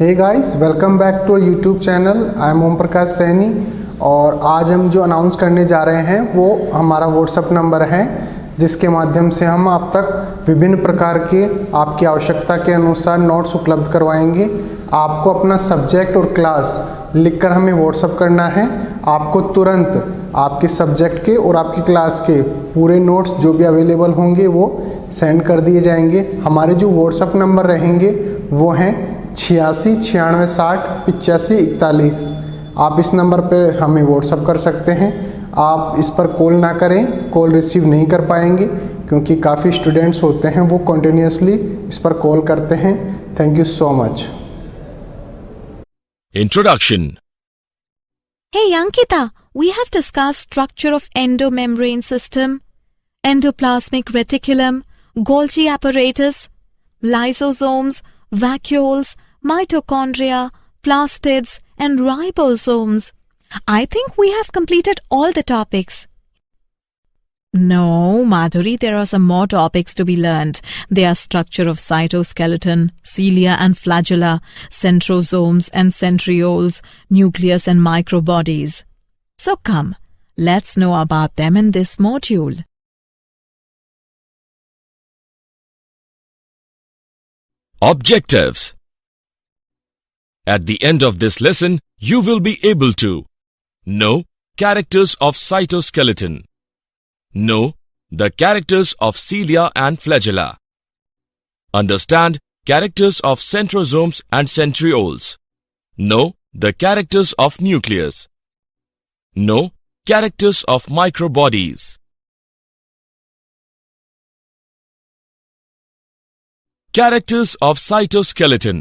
Hey guys, welcome back to YouTube channel. I am Om Prakash Saini और आज हम जो अनाउंस करने जा रहे हैं वो हमारा व्हाट्सएप नंबर है, जिसके माध्यम से हम आप तक विभिन्न प्रकार के आपकी आवश्यकता के अनुसार नोट्स उपलब्ध करवाएंगे। आपको अपना सब्जेक्ट और क्लास लिखकर हमें व्हाट्सएप करना है। आपको तुरंत आपके सब्जेक्ट के और आपकी क्लास के पूरे नोट्स जो भी अवेलेबल होंगे वो सेंड कर दिए जाएंगे। हमारे जो व्हाट्सएप नंबर रहेंगे वो हैं 86 96 60 85 41। आप इस नंबर पर हमें व्हाट्सएप कर सकते हैं। आप इस पर कॉल ना करें, कॉल रिसीव नहीं कर पाएंगे क्योंकि काफ़ी स्टूडेंट्स होते हैं वो कंटिन्यूसली इस पर कॉल करते हैं। Thank you so much. Introduction. Hey Ankita, we have discussed structure of endomembrane system, endoplasmic reticulum, Golgi apparatus, lysosomes, vacuoles, mitochondria, plastids and ribosomes. I think we have completed all the topics. No, Madhuri, there are some more topics to be learned. They are structure of cytoskeleton, cilia and flagella, centrosomes and centrioles, nucleus and microbodies. So come, let's know about them in this module. Objectives. At the end of this lesson, you will be able to know characters of cytoskeleton, know the characters of cilia and flagella, understand characters of centrosomes and centrioles, know the characters of nucleus, know characters of microbodies. Characters of cytoskeleton.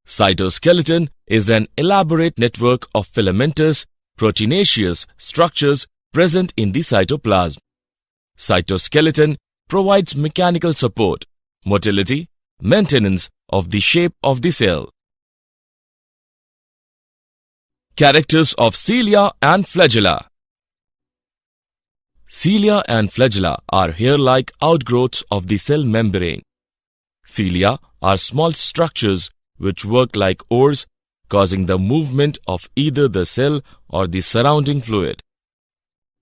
Cytoskeleton is an elaborate network of filamentous, proteinaceous structures present in the cytoplasm. Cytoskeleton provides mechanical support, motility, maintenance of the shape of the cell. Characters of cilia and flagella. Cilia and flagella are hair-like outgrowths of the cell membrane. Cilia are small structures which work like oars, causing the movement of either the cell or the surrounding fluid.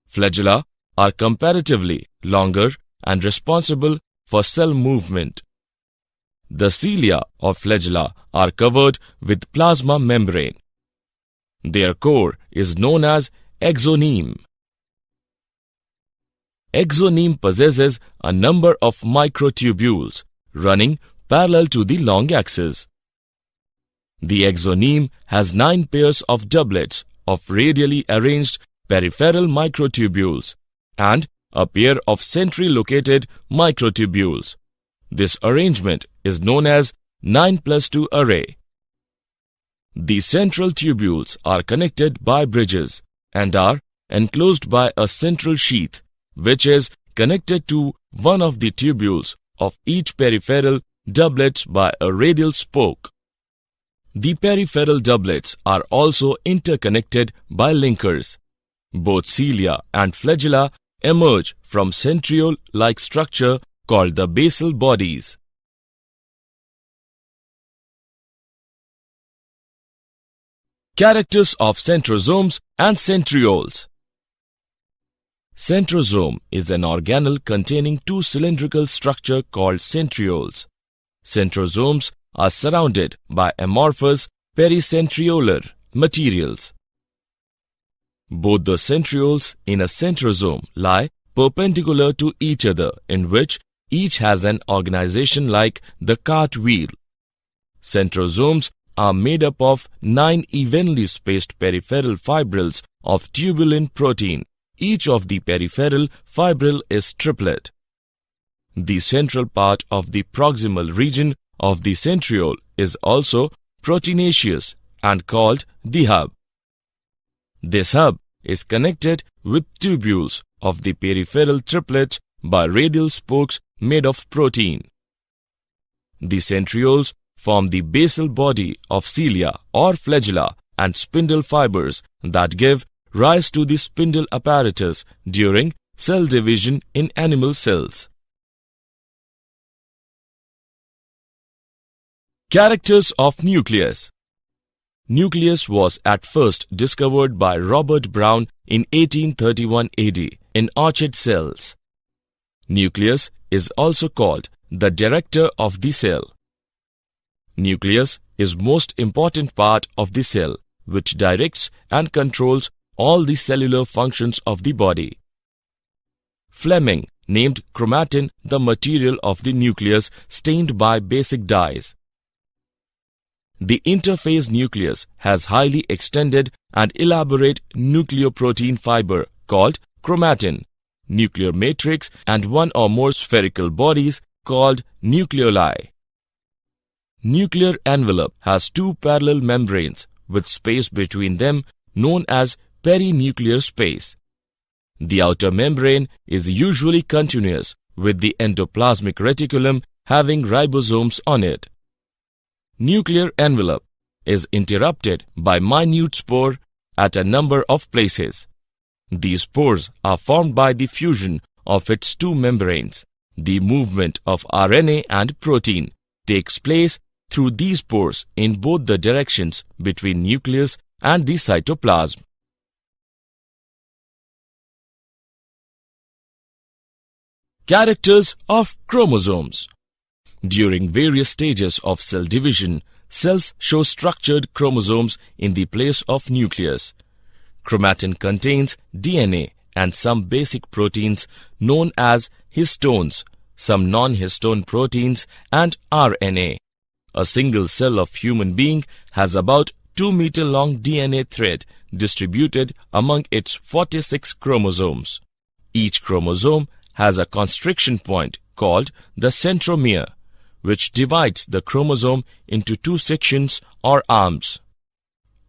Flagella are comparatively longer and responsible for cell movement. The cilia of flagella are covered with plasma membrane. Their core is known as exoneme. Exoneme possesses a number of microtubules running parallel to the long axis. The exoneme has 9 pairs of doublets of radially arranged peripheral microtubules and a pair of centrally located microtubules. This arrangement is known as 9+2 array. The central tubules are connected by bridges and are enclosed by a central sheath which is connected to one of the tubules of each peripheral doublets by a radial spoke. The peripheral doublets are also interconnected by linkers. Both cilia and flagella emerge from centriole-like structure called the basal bodies. Characters of centrosomes and centrioles. Centrosome is an organelle containing 2 cylindrical structure called centrioles. Centrosomes are surrounded by amorphous pericentriolar materials. Both the centrioles in a centrosome lie perpendicular to each other, in which each has an organization like the cartwheel. Centrosomes are made up of 9 evenly spaced peripheral fibrils of tubulin protein. Each of the peripheral fibril is triplet. The central part of the proximal region of the centriole is also proteinaceous and called the hub. This hub is connected with tubules of the peripheral triplet by radial spokes made of protein. The centrioles form the basal body of cilia or flagella and spindle fibers that give rise to the spindle apparatus during cell division in animal cells. Characters of nucleus. Nucleus was at first discovered by Robert Brown in 1831 AD in orchid cells. Nucleus is also called the director of the cell. Nucleus is most important part of the cell, which directs and controls all the cellular functions of the body. Fleming named chromatin the material of the nucleus stained by basic dyes. The interphase nucleus has highly extended and elaborate nucleoprotein fiber called chromatin, nuclear matrix, and one or more spherical bodies called nucleoli. Nuclear envelope has two parallel membranes with space between them known as perinuclear space. The outer membrane is usually continuous with the endoplasmic reticulum having ribosomes on it. Nuclear envelope is interrupted by minute spore at a number of places. These spores are formed by the fusion of its two membranes. The movement of RNA and protein takes place through these spores in both the directions between nucleus and the cytoplasm. Characters of chromosomes. During various stages of cell division, cells show structured chromosomes in the place of nucleus. Chromatin contains DNA and some basic proteins known as histones, some non-histone proteins, and RNA. A single cell of human being has about 2-meter-long DNA thread distributed among its 46 chromosomes. Each chromosome has a constriction point called the centromere, which divides the chromosome into two sections or arms.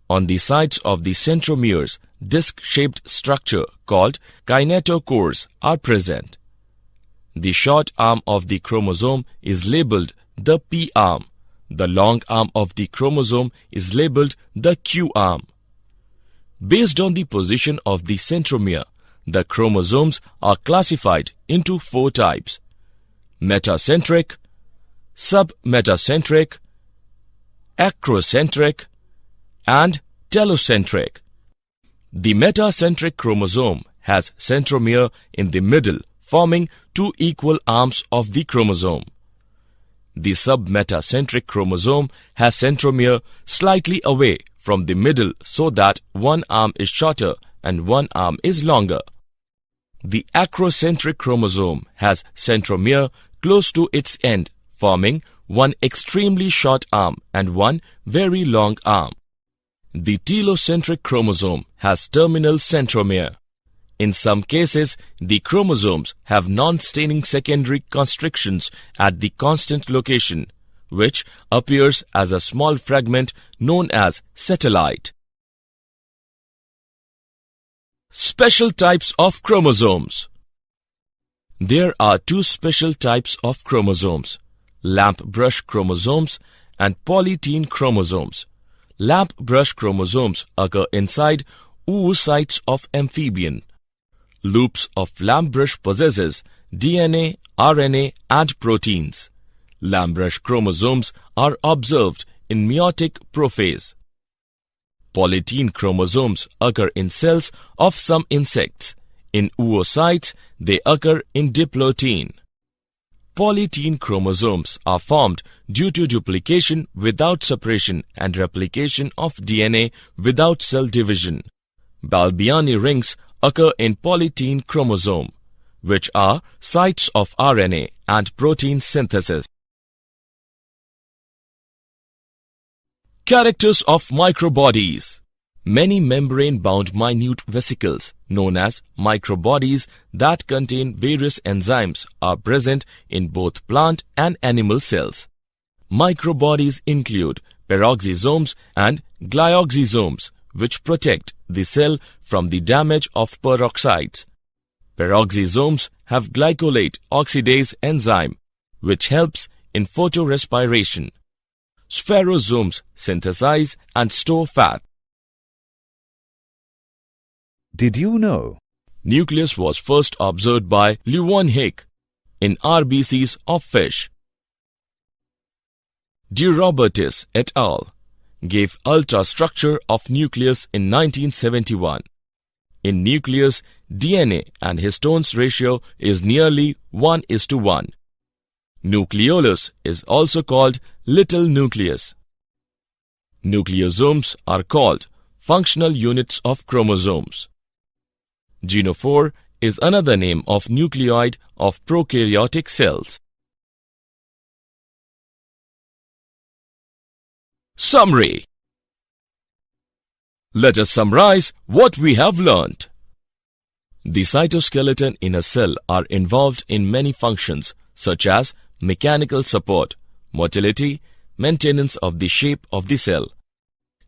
On the sides of the centromeres, disc-shaped structure called kinetochores are present. The short arm of the chromosome is labeled the P arm. The long arm of the chromosome is labeled the Q arm. Based on the position of the centromere, the chromosomes are classified into 4 types: metacentric, submetacentric, acrocentric, and telocentric. The metacentric chromosome has centromere in the middle, forming 2 equal arms of the chromosome. The submetacentric chromosome has centromere slightly away from the middle so that one arm is shorter and one arm is longer. The acrocentric chromosome has centromere close to its end, forming one extremely short arm and one very long arm. The telocentric chromosome has terminal centromere. In some cases, the chromosomes have non-staining secondary constrictions at the constant location, which appears as a small fragment known as satellite. Special types of chromosomes. There are 2 special types of chromosomes: lamp brush chromosomes and polytene chromosomes. Lamp brush chromosomes occur inside oocytes of amphibian. Loops of lamp brush possesses DNA, RNA, and proteins. Lamp brush chromosomes are observed in meiotic prophase. Polytene chromosomes occur in cells of some insects. In oocytes, they occur in diploidine. Polytene chromosomes are formed due to duplication without separation and replication of DNA without cell division. Balbiani rings occur in polytene chromosome, which are sites of RNA and protein synthesis. Characters of microbodies. Many membrane-bound minute vesicles, known as microbodies that contain various enzymes, are present in both plant and animal cells. Microbodies include peroxisomes and glyoxisomes, which protect the cell from the damage of peroxides. Peroxisomes have glycolate oxidase enzyme, which helps in photorespiration. Spherosomes synthesize and store fat. Did you know? Nucleus was first observed by Leeuwenhoek in RBCs of fish. De Robertis et al. Gave ultrastructure of nucleus in 1971. In nucleus, DNA and histones ratio is nearly 1:1. Nucleolus is also called little nucleus. Nucleosomes are called functional units of chromosomes. Genophore is another name of nucleoid of prokaryotic cells. Summary. Let us summarize what we have learned. The cytoskeleton in a cell are involved in many functions such as mechanical support, motility, maintenance of the shape of the cell.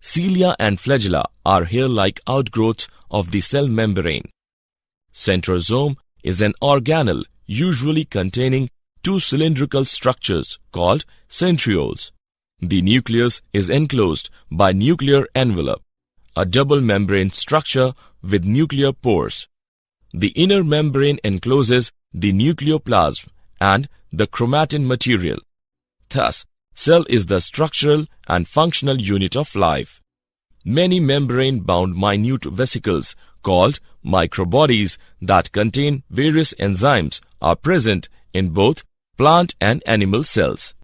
Cilia and flagella are hair-like outgrowths of the cell membrane. Centrosome is an organelle usually containing two cylindrical structures called centrioles. The nucleus is enclosed by nuclear envelope, a double membrane structure with nuclear pores. The inner membrane encloses the nucleoplasm and the chromatin material. Thus, cell is the structural and functional unit of life. Many membrane-bound minute vesicles called microbodies that contain various enzymes are present in both plant and animal cells.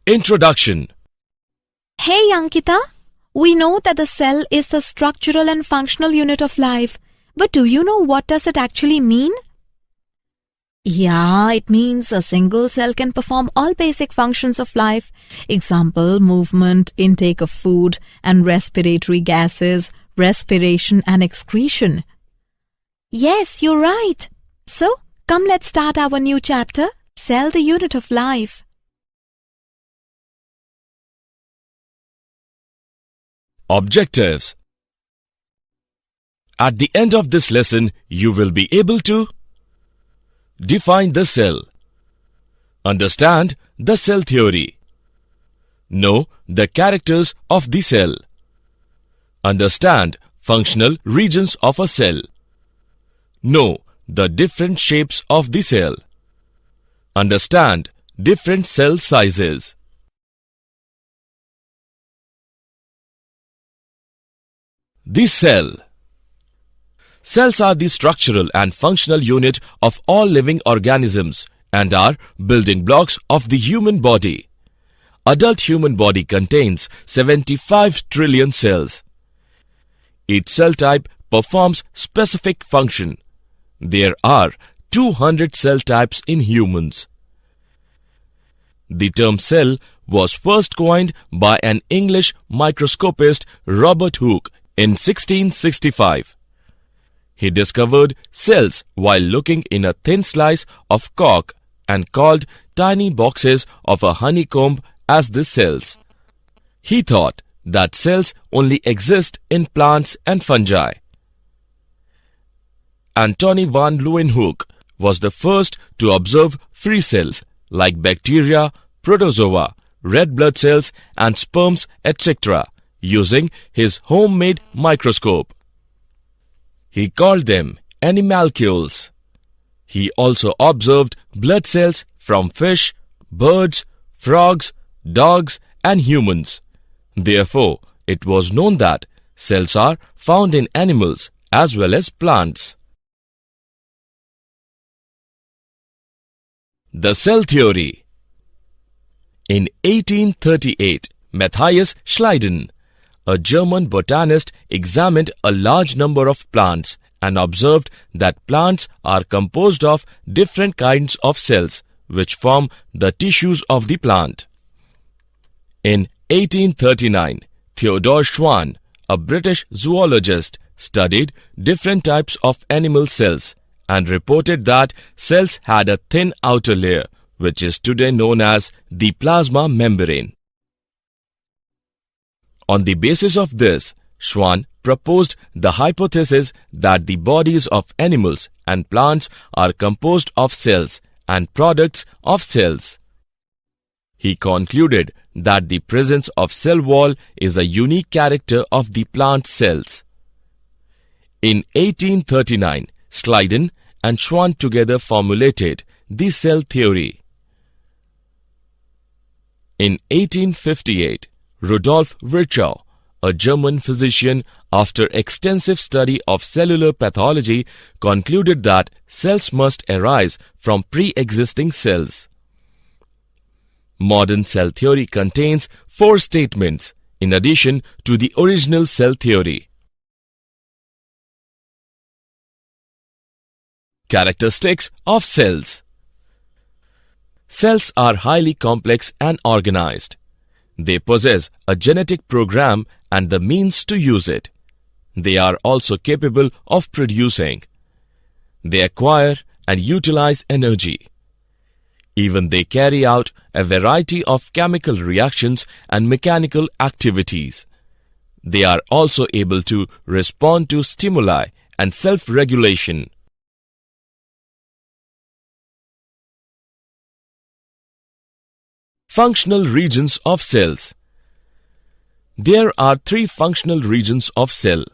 Introduction. Hey Ankita, we know that the cell is the structural and functional unit of life, but do you know what does it actually mean? Yeah, it means a single cell can perform all basic functions of life. Example, movement, intake of food and respiratory gases, respiration and excretion. Yes, you're right. So, come let's start our new chapter, Cell the Unit of Life. Objectives. At the end of this lesson, you will be able to define the cell, understand the cell theory, know the characters of the cell, understand functional regions of a cell, know the different shapes of the cell, understand different cell sizes. The cell. Cells are the structural and functional unit of all living organisms and are building blocks of the human body. Adult human body contains 75 trillion cells. Each cell type performs specific function. There are 200 cell types in humans. The term cell was first coined by an English microscopist, Robert Hooke, in 1665. He discovered cells while looking in a thin slice of cork and called tiny boxes of a honeycomb as the cells. He thought that cells only exist in plants and fungi. Antony van Leeuwenhoek was the first to observe free cells like bacteria, protozoa, red blood cells and sperms, etc. using his homemade microscope. He called them animalcules. He also observed blood cells from fish, birds, frogs, dogs and humans. Therefore, it was known that cells are found in animals as well as plants. The cell theory. In 1838, Matthias Schleiden, a German botanist, examined a large number of plants and observed that plants are composed of different kinds of cells which form the tissues of the plant. In 1839, Theodore Schwann, a British zoologist, studied different types of animal cells and reported that cells had a thin outer layer which is today known as the plasma membrane. On the basis of this, Schwann proposed the hypothesis that the bodies of animals and plants are composed of cells and products of cells. He concluded that the presence of cell wall is a unique character of the plant cells. In 1839, Schleiden and Schwann together formulated the cell theory. In 1858, Rudolf Virchow, a German physician, after extensive study of cellular pathology, concluded that cells must arise from pre-existing cells. Modern cell theory contains 4 statements in addition to the original cell theory. Characteristics of cells. Cells are highly complex and organized. They possess a genetic program and the means to use it. They are also capable of producing. They acquire and utilize energy. Even they carry out a variety of chemical reactions and mechanical activities. They are also able to respond to stimuli and self-regulation. Functional regions of cells. There are 3 functional regions of cell: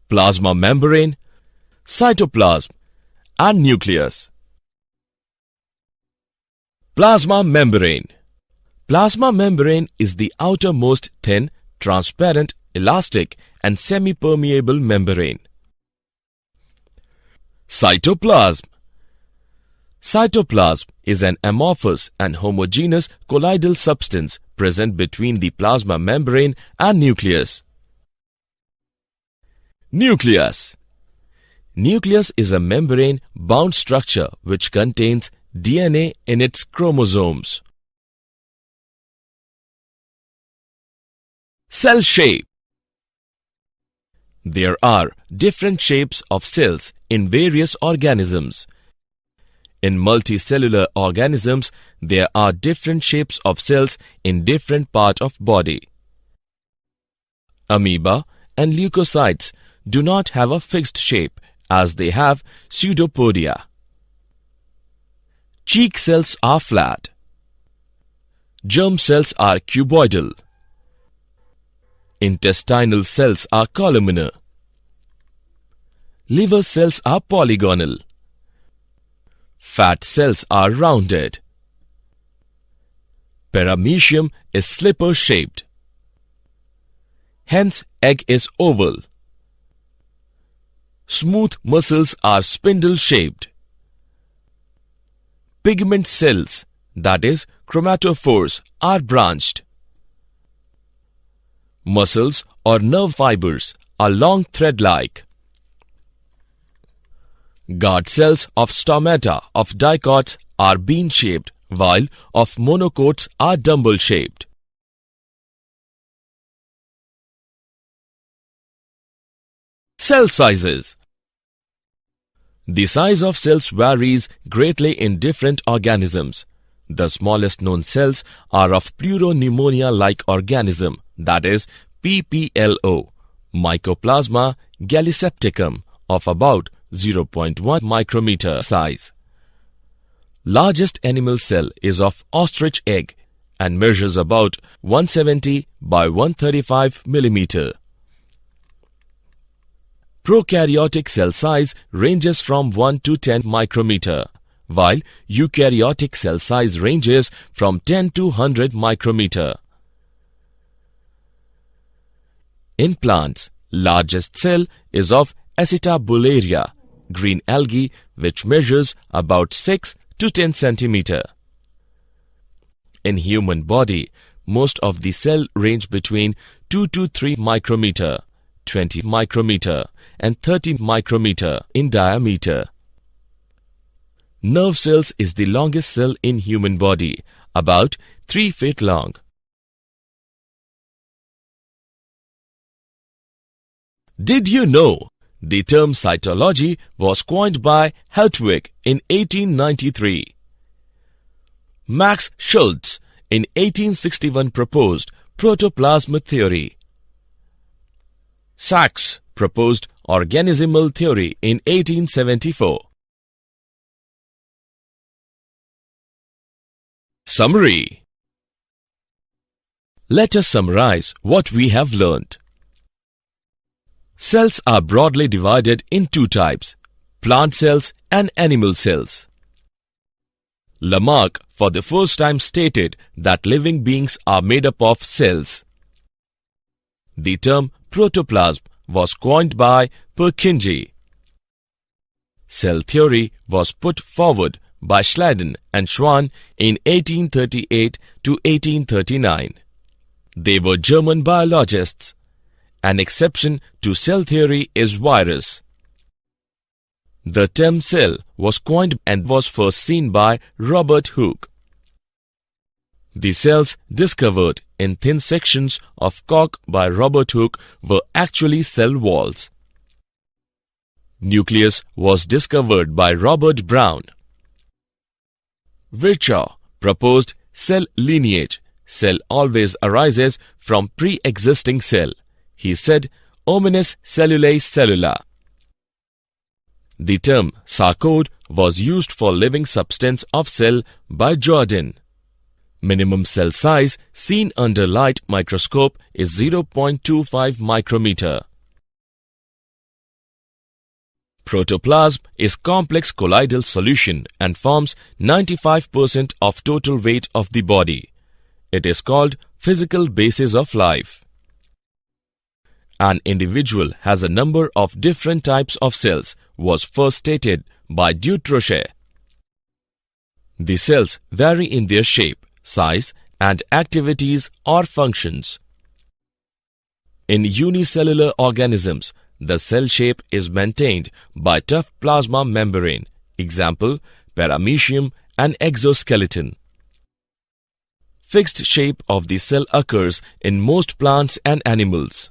plasma membrane, cytoplasm, and nucleus. Plasma membrane. Plasma membrane is the outermost thin, transparent, elastic, and semi-permeable membrane. Cytoplasm. Cytoplasm is an amorphous and homogeneous colloidal substance present between the plasma membrane and nucleus. Nucleus. Nucleus is a membrane-bound structure which contains DNA in its chromosomes. Cell shape. There are different shapes of cells in various organisms. In multicellular organisms, there are different shapes of cells in different parts of body. Amoeba and leukocytes do not have a fixed shape as they have pseudopodia. Cheek cells are flat. Germ cells are cuboidal. Intestinal cells are columnar. Liver cells are polygonal. Fat cells are rounded. Paramecium is slipper-shaped. Hence, egg is oval. Smooth muscles are spindle-shaped. Pigment cells, that is, chromatophores, are branched. Muscles or nerve fibers are long thread-like. Guard cells of stomata of dicots are bean-shaped, while of monocots are dumbbell-shaped. Cell sizes. The size of cells varies greatly in different organisms. The smallest known cells are of pleuropneumonia-like organism, that is PPLO, Mycoplasma gallisepticum, of about 0.1 micrometer size. Largest animal cell is of ostrich egg and measures about 170 by 135 millimeter. Prokaryotic cell size ranges from 1 to 10 micrometer, while eukaryotic cell size ranges from 10 to 100 micrometer. In plants, largest cell is of Acetabularia, green algae, which measures about 6 to 10 centimeter. In human body, most of the cell range between 2 to 3 micrometer, 20 micrometer, and 30 micrometer in diameter. Nerve cells is the longest cell in human body, about 3 feet long. Did you know the term cytology was coined by Hertwig in 1893? Max Schultze in 1861 proposed protoplasm theory. Sachs proposed organismal theory in 1874. Summary. Let us summarize what we have learnt. Cells are broadly divided in 2 types: plant cells and animal cells. Lamarck for the first time stated that living beings are made up of cells. The term protoplasm was coined by Purkinje. Cell theory was put forward by Schleiden and Schwann in 1838 to 1839. They were German biologists. An exception to cell theory is virus. The term cell was coined and was first seen by Robert Hooke. The cells discovered in thin sections of cork by Robert Hooke were actually cell walls. Nucleus was discovered by Robert Brown. Virchow proposed cell lineage. Cell always arises from pre-existing cell. He said, "Omnis cellulae cellula." The term sarcode was used for living substance of cell by Jordan. Minimum cell size seen under light microscope is 0.25 micrometer. Protoplasm is complex colloidal solution and forms 95% of total weight of the body. It is called physical basis of life. An individual has a number of different types of cells was first stated by Dutrochet. The cells vary in their shape, size, and activities or functions. In unicellular organisms, the cell shape is maintained by tough plasma membrane, example, paramecium and exoskeleton. Fixed shape of the cell occurs in most plants and animals.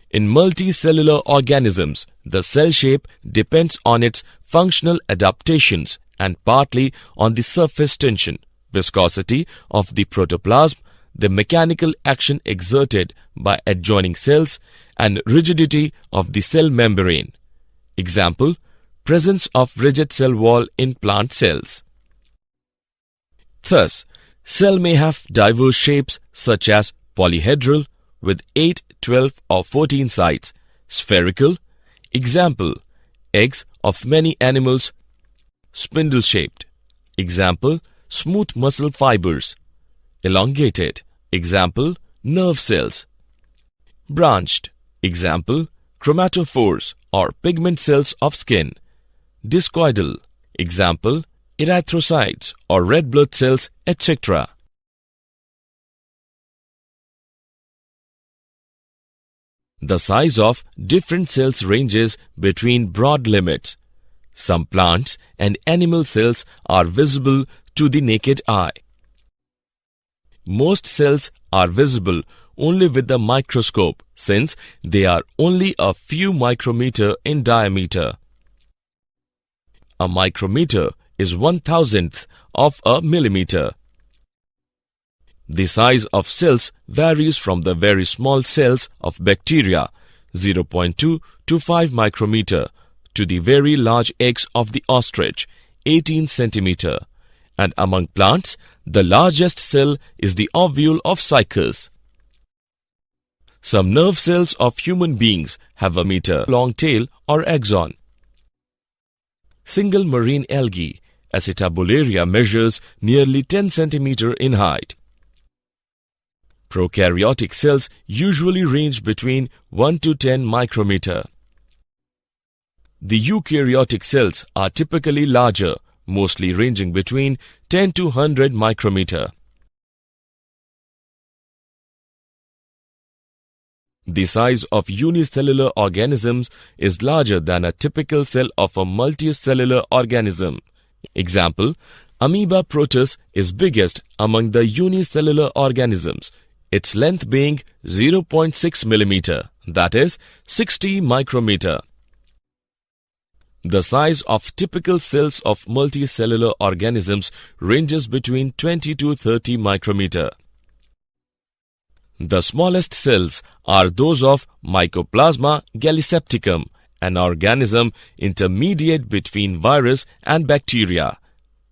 In multicellular organisms, the cell shape depends on its functional adaptations and partly on the surface tension, viscosity of the protoplasm, the mechanical action exerted by adjoining cells, and rigidity of the cell membrane. Example, presence of rigid cell wall in plant cells. Thus, cell may have diverse shapes such as polyhedral with 8, 12 or 14 sides, spherical, example, eggs of many animals, spindle-shaped, example, smooth muscle fibers, elongated, example, nerve cells, branched, example, chromatophores or pigment cells of skin, discoidal, example, erythrocytes or red blood cells, etc. The size of different cells ranges between broad limits. Some plants and animal cells are visible to the naked eye. Most cells are visible only with the microscope since they are only a few micrometer in diameter. A micrometer is 1/1000th of a millimeter. The size of cells varies from the very small cells of bacteria, 0.2 to 5 micrometer, to the very large eggs of the ostrich, 18 centimeter. And among plants, the largest cell is the ovule of cycas. Some nerve cells of human beings have a meter-long tail or axon. Single marine algae, Acetabularia, measures nearly 10 centimeter in height. Prokaryotic cells usually range between 1 to 10 micrometer. The eukaryotic cells are typically larger, mostly ranging between 10 to 100 micrometer. The size of unicellular organisms is larger than a typical cell of a multicellular organism. Example, amoeba protus is biggest among the unicellular organisms, its length being 0.6 millimeter, that is 60 micrometer. The size of typical cells of multicellular organisms ranges between 20 to 30 micrometer. The smallest cells are those of Mycoplasma gallisepticum, an organism intermediate between virus and bacteria.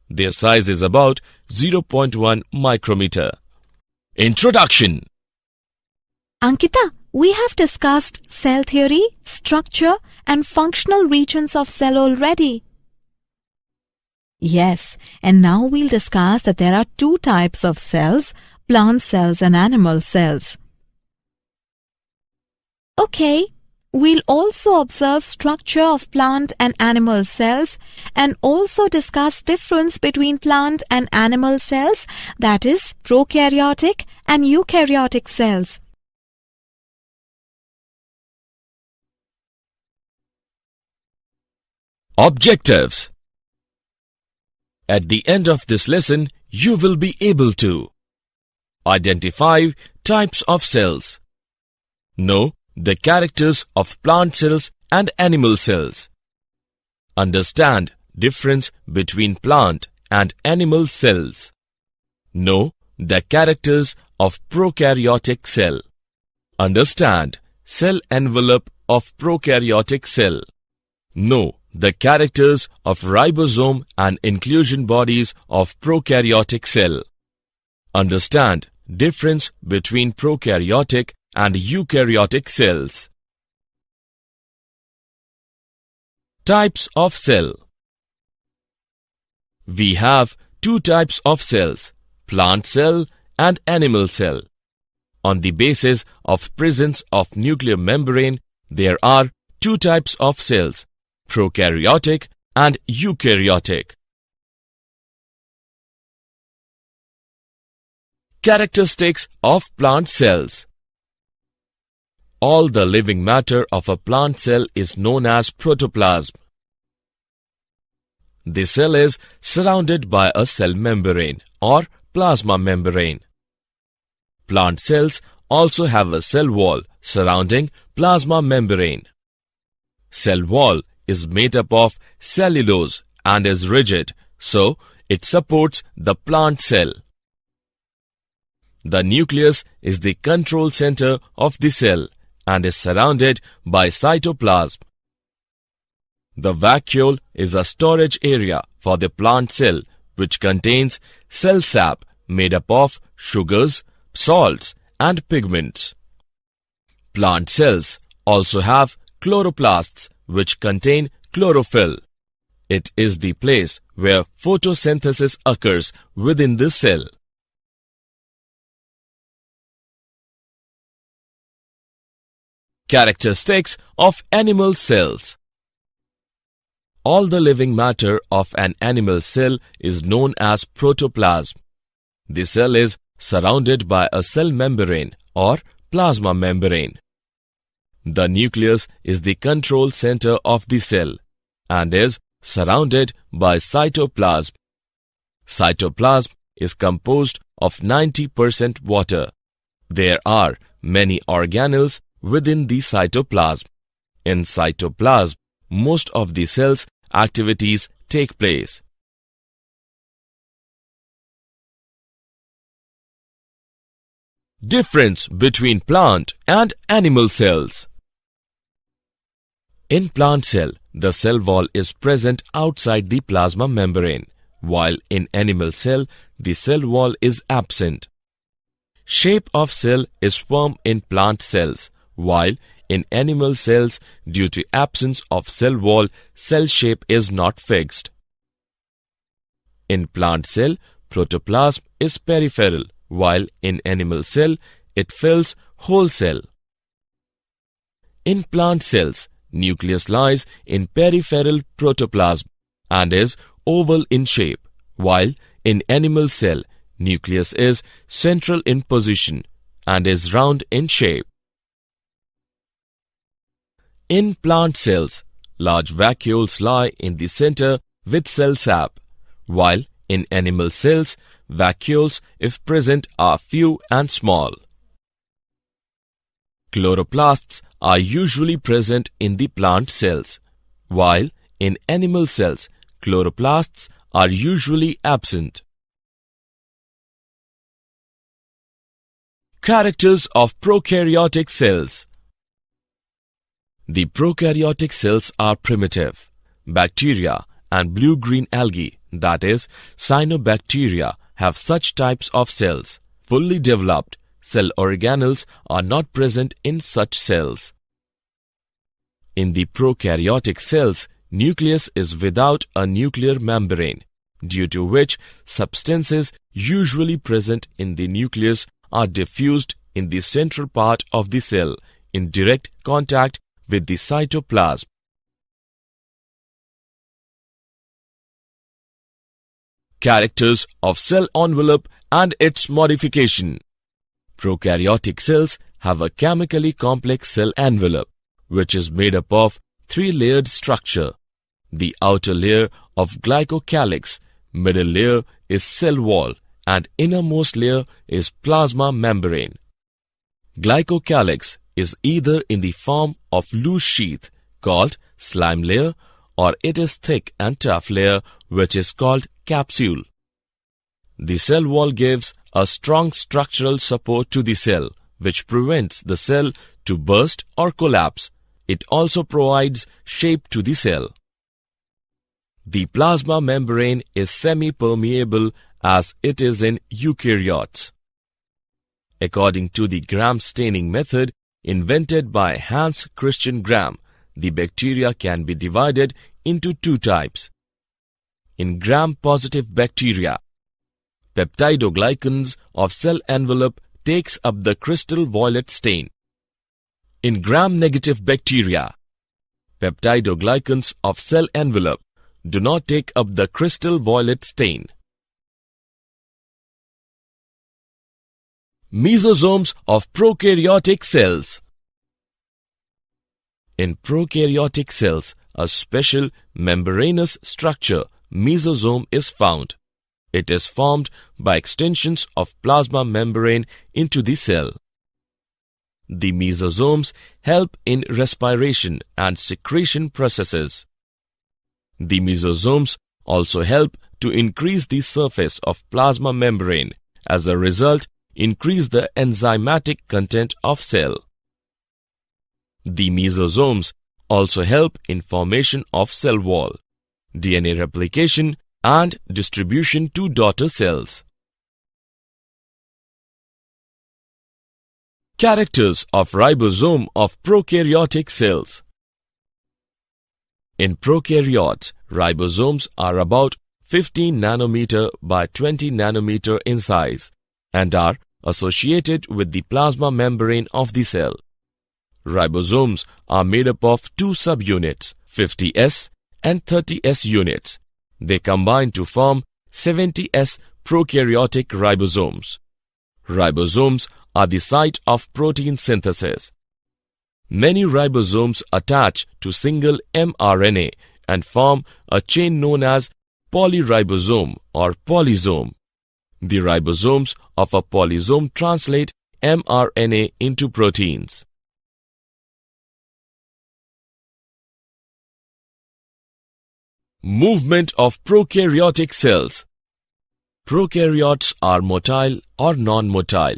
Their size is about 0.1 micrometer. Introduction. Ankita, we have discussed cell theory, structure and functional regions of cell already. Yes, and now we'll discuss that there are two types of cells, plant cells and animal cells. Okay, we'll also observe structure of plant and animal cells and also discuss difference between plant and animal cells, that is prokaryotic and eukaryotic cells. Objectives. At the end of this lesson, you will be able to identify types of cells, know the characters of plant cells and animal cells, understand difference between plant and animal cells, know the characters of prokaryotic cell, understand cell envelope of prokaryotic cell, know the characters of ribosome and inclusion bodies of prokaryotic cell. Understand difference between prokaryotic and eukaryotic cells. Types of cell. We have two types of cells, plant cell and animal cell. On the basis of presence of nuclear membrane, there are two types of cells, prokaryotic and eukaryotic. Characteristics of plant cells. All the living matter of a plant cell is known as protoplasm. The cell is surrounded by a cell membrane or plasma membrane. Plant cells also have a cell wall surrounding plasma membrane. Cell wall is made up of cellulose and is rigid, so it supports the plant cell. The nucleus is the control center of the cell and is surrounded by cytoplasm. The vacuole is a storage area for the plant cell which contains cell sap made up of sugars, salts and pigments. Plant cells also have chloroplasts which contain chlorophyll. It is the place where photosynthesis occurs within the cell. Characteristics of animal cells. All the living matter of an animal cell is known as protoplasm. The cell is surrounded by a cell membrane or plasma membrane. The nucleus is the control center of the cell and is surrounded by cytoplasm. Cytoplasm is composed of 90% water. There are many organelles within the cytoplasm. In cytoplasm, most of the cell's activities take place. Difference between plant and animal cells. In plant cell, the cell wall is present outside the plasma membrane, while in animal cell, the cell wall is absent. Shape of cell is firm in plant cells, while in animal cells, due to absence of cell wall, cell shape is not fixed. In plant cell, protoplasm is peripheral, while in animal cell, it fills whole cell. In plant cells, nucleus lies in peripheral protoplasm and is oval in shape, while in animal cell, nucleus is central in position and is round in shape. In plant cells, large vacuoles lie in the center with cell sap, while in animal cells, vacuoles, if present, are few and small. Chloroplasts are usually present in the plant cells, while in animal cells, chloroplasts are usually absent. Characters of prokaryotic cells. The prokaryotic cells are primitive. Bacteria and blue-green algae, that is, cyanobacteria, have such types of cells. Fully developed cell organelles are not present in such cells. In the prokaryotic cells, nucleus is without a nuclear membrane. due to which substances usually present in the nucleus are diffused in the central part of the cell in direct contact with the cytoplasm. Characters of cell envelope and its modification. Prokaryotic cells have a chemically complex cell envelope, which is made up of three-layered structure. The outer layer of glycocalyx, middle layer is cell wall, and innermost layer is plasma membrane. Glycocalyx is either in the form of loose sheath called slime layer, or it is thick and tough layer which is called capsule. The cell wall gives a strong structural support to the cell, which prevents the cell to burst or collapse. It also provides shape to the cell. The plasma membrane is semi-permeable as it is in eukaryotes. According to the Gram staining method invented by Hans Christian Gram, the bacteria can be divided into two types. In Gram-positive bacteria, peptidoglycans of cell envelope takes up the crystal violet stain. In Gram-negative bacteria, peptidoglycans of cell envelope do not take up the crystal violet stain. Mesosomes of prokaryotic cells. In prokaryotic cells, a special membranous structure, mesosome, is found. It is formed by extensions of plasma membrane into the cell. The mesosomes help in respiration and secretion processes. The mesosomes also help to increase the surface of plasma membrane. As a result, increase the enzymatic content of cell. The mesosomes also help in formation of cell wall, DNA replication, and distribution to daughter cells. Characters of ribosome of prokaryotic cells. In prokaryotes, ribosomes are about 15 nanometer by 20 nanometer in size and are associated with the plasma membrane of the cell. Ribosomes are made up of two subunits, 50S and 30S units. They combine to form 70S prokaryotic ribosomes. Ribosomes are the site of protein synthesis. Many ribosomes attach to single mRNA and form a chain known as polyribosome or polysome. The ribosomes of a polysome translate mRNA into proteins. Movement of prokaryotic cells. Prokaryotes are motile or non-motile.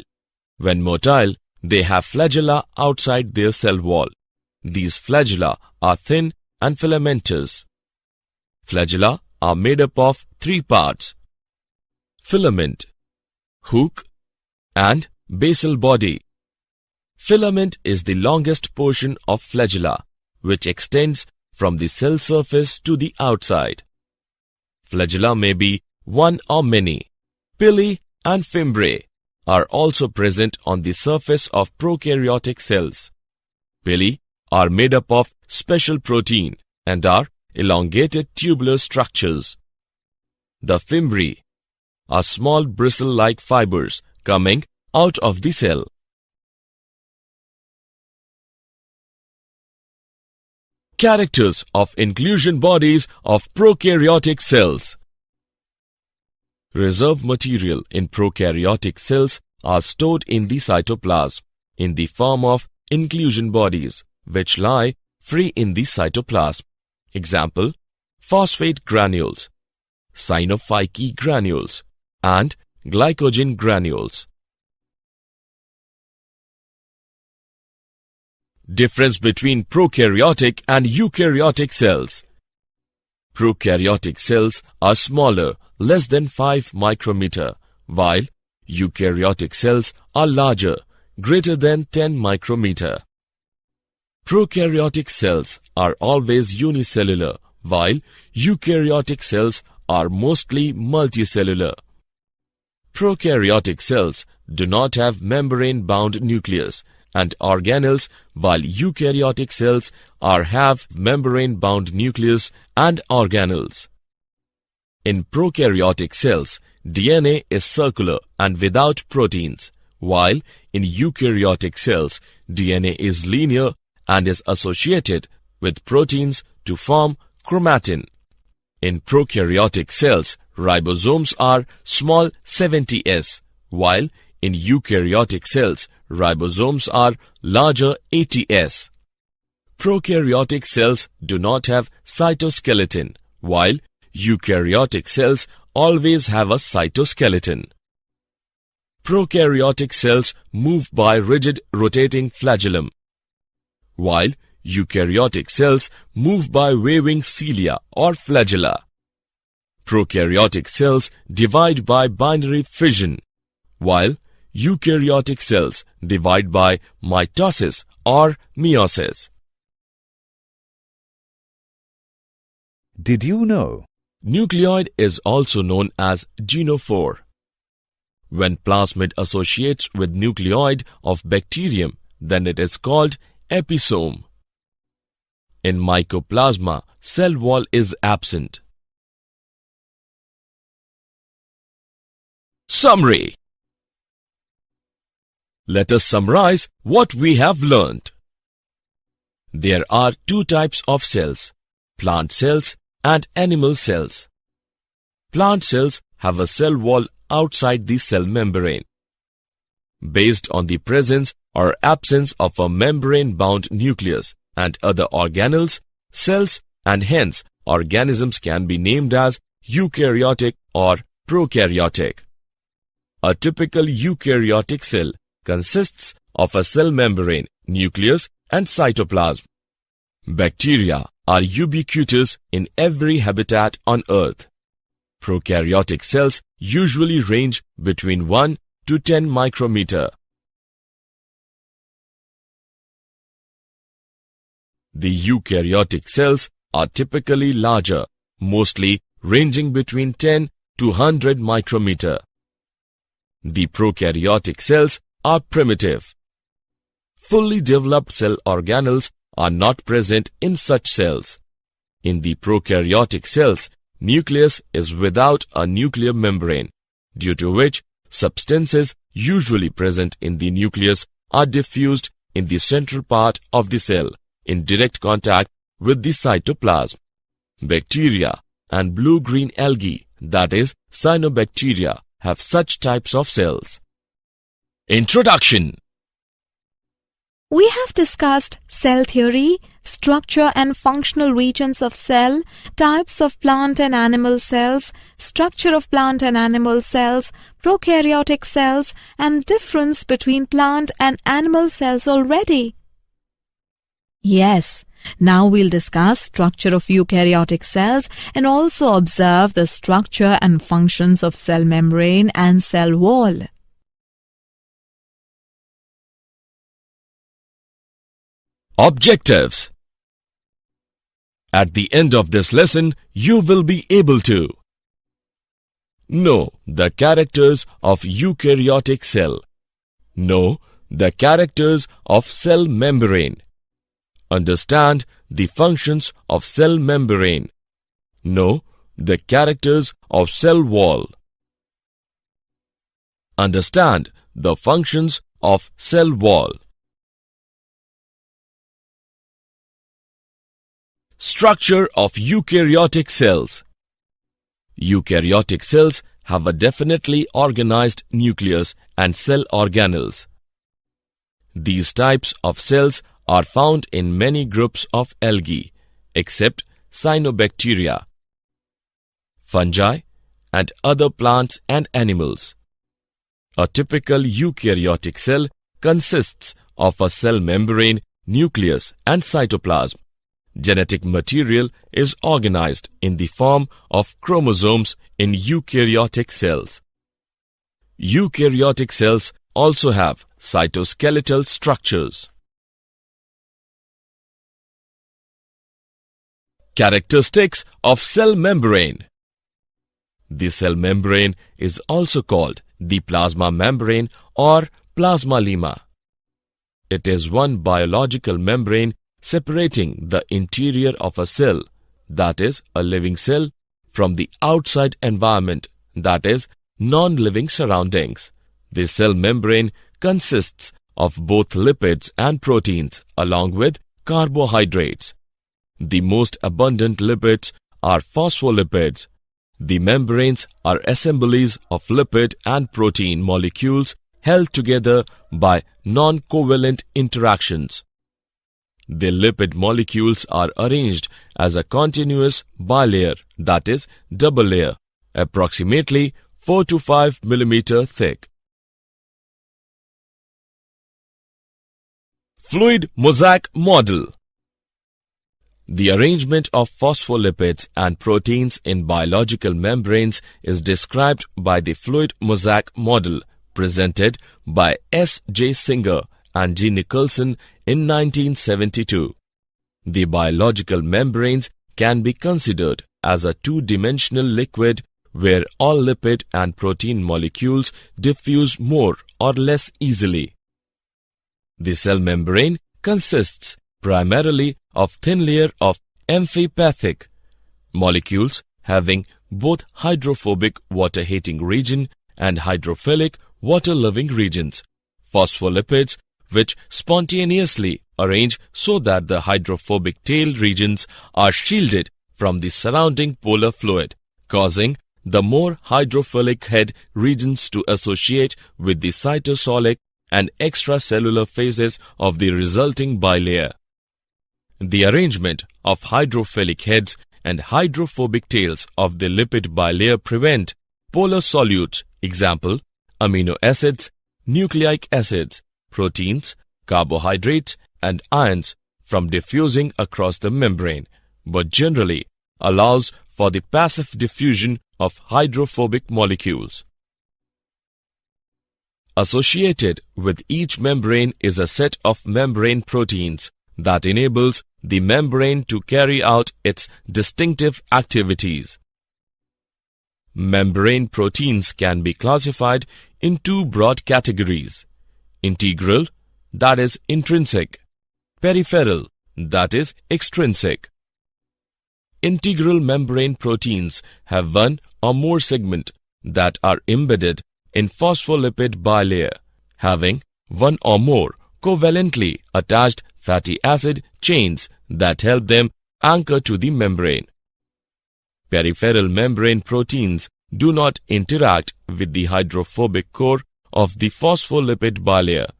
When motile, they have flagella outside their cell wall. These flagella are thin and filamentous. Flagella are made up of three parts: filament, hook, and basal body. Filament is the longest portion of flagella, which extends from the cell surface to the outside. Flagella may be one or many. Pili and fimbriae are also present on the surface of prokaryotic cells. Pili are made up of special protein and are elongated tubular structures. The fimbriae are small bristle-like fibers coming out of the cell. Characters of inclusion bodies of prokaryotic cells. Reserve material in prokaryotic cells are stored in the cytoplasm in the form of inclusion bodies, which lie free in the cytoplasm. Example: phosphate granules, cyanophyceae granules, and glycogen granules. Difference between prokaryotic and eukaryotic cells. Prokaryotic cells are smaller, less than 5 micrometer, while eukaryotic cells are larger, greater than 10 micrometer. Prokaryotic cells are always unicellular, while eukaryotic cells are mostly multicellular. Prokaryotic cells do not have membrane-bound nucleus and organelles, while eukaryotic cells have membrane-bound nucleus and organelles. In prokaryotic cells, DNA is circular and without proteins, while in eukaryotic cells, DNA is linear and is associated with proteins to form chromatin. In prokaryotic cells, ribosomes are small 70s, while in eukaryotic cells, ribosomes are larger 80s. Prokaryotic cells do not have cytoskeleton, while eukaryotic cells always have a cytoskeleton. Prokaryotic cells move by rigid rotating flagellum, while eukaryotic cells move by waving cilia or flagella. Prokaryotic cells divide by binary fission, while eukaryotic cells divide by mitosis or meiosis. Did you know? Nucleoid is also known as genophore. When plasmid associates with nucleoid of bacterium, then it is called episome. In mycoplasma, cell wall is absent. Summary. Let us summarize what we have learned. There are two types of cells, plant cells and animal cells. Plant cells have a cell wall outside the cell membrane. Based on the presence or absence of a membrane-bound nucleus and other organelles, cells and hence organisms can be named as eukaryotic or prokaryotic. A typical eukaryotic cell consists of a cell membrane, nucleus and cytoplasm. Bacteria are ubiquitous in every habitat on Earth. Prokaryotic cells usually range between 1 to 10 micrometer. The eukaryotic cells are typically larger, mostly ranging between 10 to 100 micrometer. The prokaryotic cells are primitive. Fully developed cell organelles are not present in such cells. In the prokaryotic cells, nucleus is without a nuclear membrane, due to which substances usually present in the nucleus are diffused in the central part of the cell in direct contact with the cytoplasm. Bacteria and blue-green algae, that is, cyanobacteria, have such types of cells. Introduction. We have discussed cell theory, structure and functional regions of cell, types of plant and animal cells, structure of plant and animal cells, prokaryotic cells, and difference between plant and animal cells already. Yes, now we'll discuss structure of eukaryotic cells and also observe the structure and functions of cell membrane and cell wall. Objectives. At the end of this lesson, you will be able to know the characters of eukaryotic cell, know the characters of cell membrane, understand the functions of cell membrane, know the characters of cell wall, understand the functions of cell wall. Structure of eukaryotic cells. Eukaryotic cells have a definitely organized nucleus and cell organelles. These types of cells are found in many groups of algae, except cyanobacteria, fungi, and other plants and animals. A typical eukaryotic cell consists of a cell membrane, nucleus, and cytoplasm. Genetic material is organized in the form of chromosomes in eukaryotic cells. Eukaryotic cells also have cytoskeletal structures. Characteristics of cell membrane. The cell membrane is also called the plasma membrane or plasmalemma. It is one biological membrane separating the interior of a cell, that is, a living cell, from the outside environment, that is, non-living surroundings. The cell membrane consists of both lipids and proteins along with carbohydrates. The most abundant lipids are phospholipids. The membranes are assemblies of lipid and protein molecules held together by non-covalent interactions. The lipid molecules are arranged as a continuous bilayer, that is, double layer, approximately 4 to 5 mm thick. Fluid mosaic model. The arrangement of phospholipids and proteins in biological membranes is described by the fluid mosaic model presented by S. J. Singer and G. Nicholson in 1972. The biological membranes can be considered as a two-dimensional liquid where all lipid and protein molecules diffuse more or less easily. The cell membrane consists primarily of thin layer of amphipathic molecules having both hydrophobic water-hating region and hydrophilic water-loving regions, phospholipids which spontaneously arrange so that the hydrophobic tail regions are shielded from the surrounding polar fluid, causing the more hydrophilic head regions to associate with the cytosolic and extracellular phases of the resulting bilayer. The arrangement of hydrophilic heads and hydrophobic tails of the lipid bilayer prevent polar solutes, example, amino acids, nucleic acids, proteins, carbohydrates, and ions from diffusing across the membrane, but generally allows for the passive diffusion of hydrophobic molecules. Associated with each membrane is a set of membrane proteins that enables the membrane to carry out its distinctive activities. Membrane proteins can be classified in two broad categories: integral, that is intrinsic; peripheral, that is extrinsic. Integral membrane proteins have one or more segments that are embedded in phospholipid bilayer, having one or more covalently attached fatty acid chains that help them anchor to the membrane. Peripheral membrane proteins do not interact with the hydrophobic core of the phospholipid bilayer.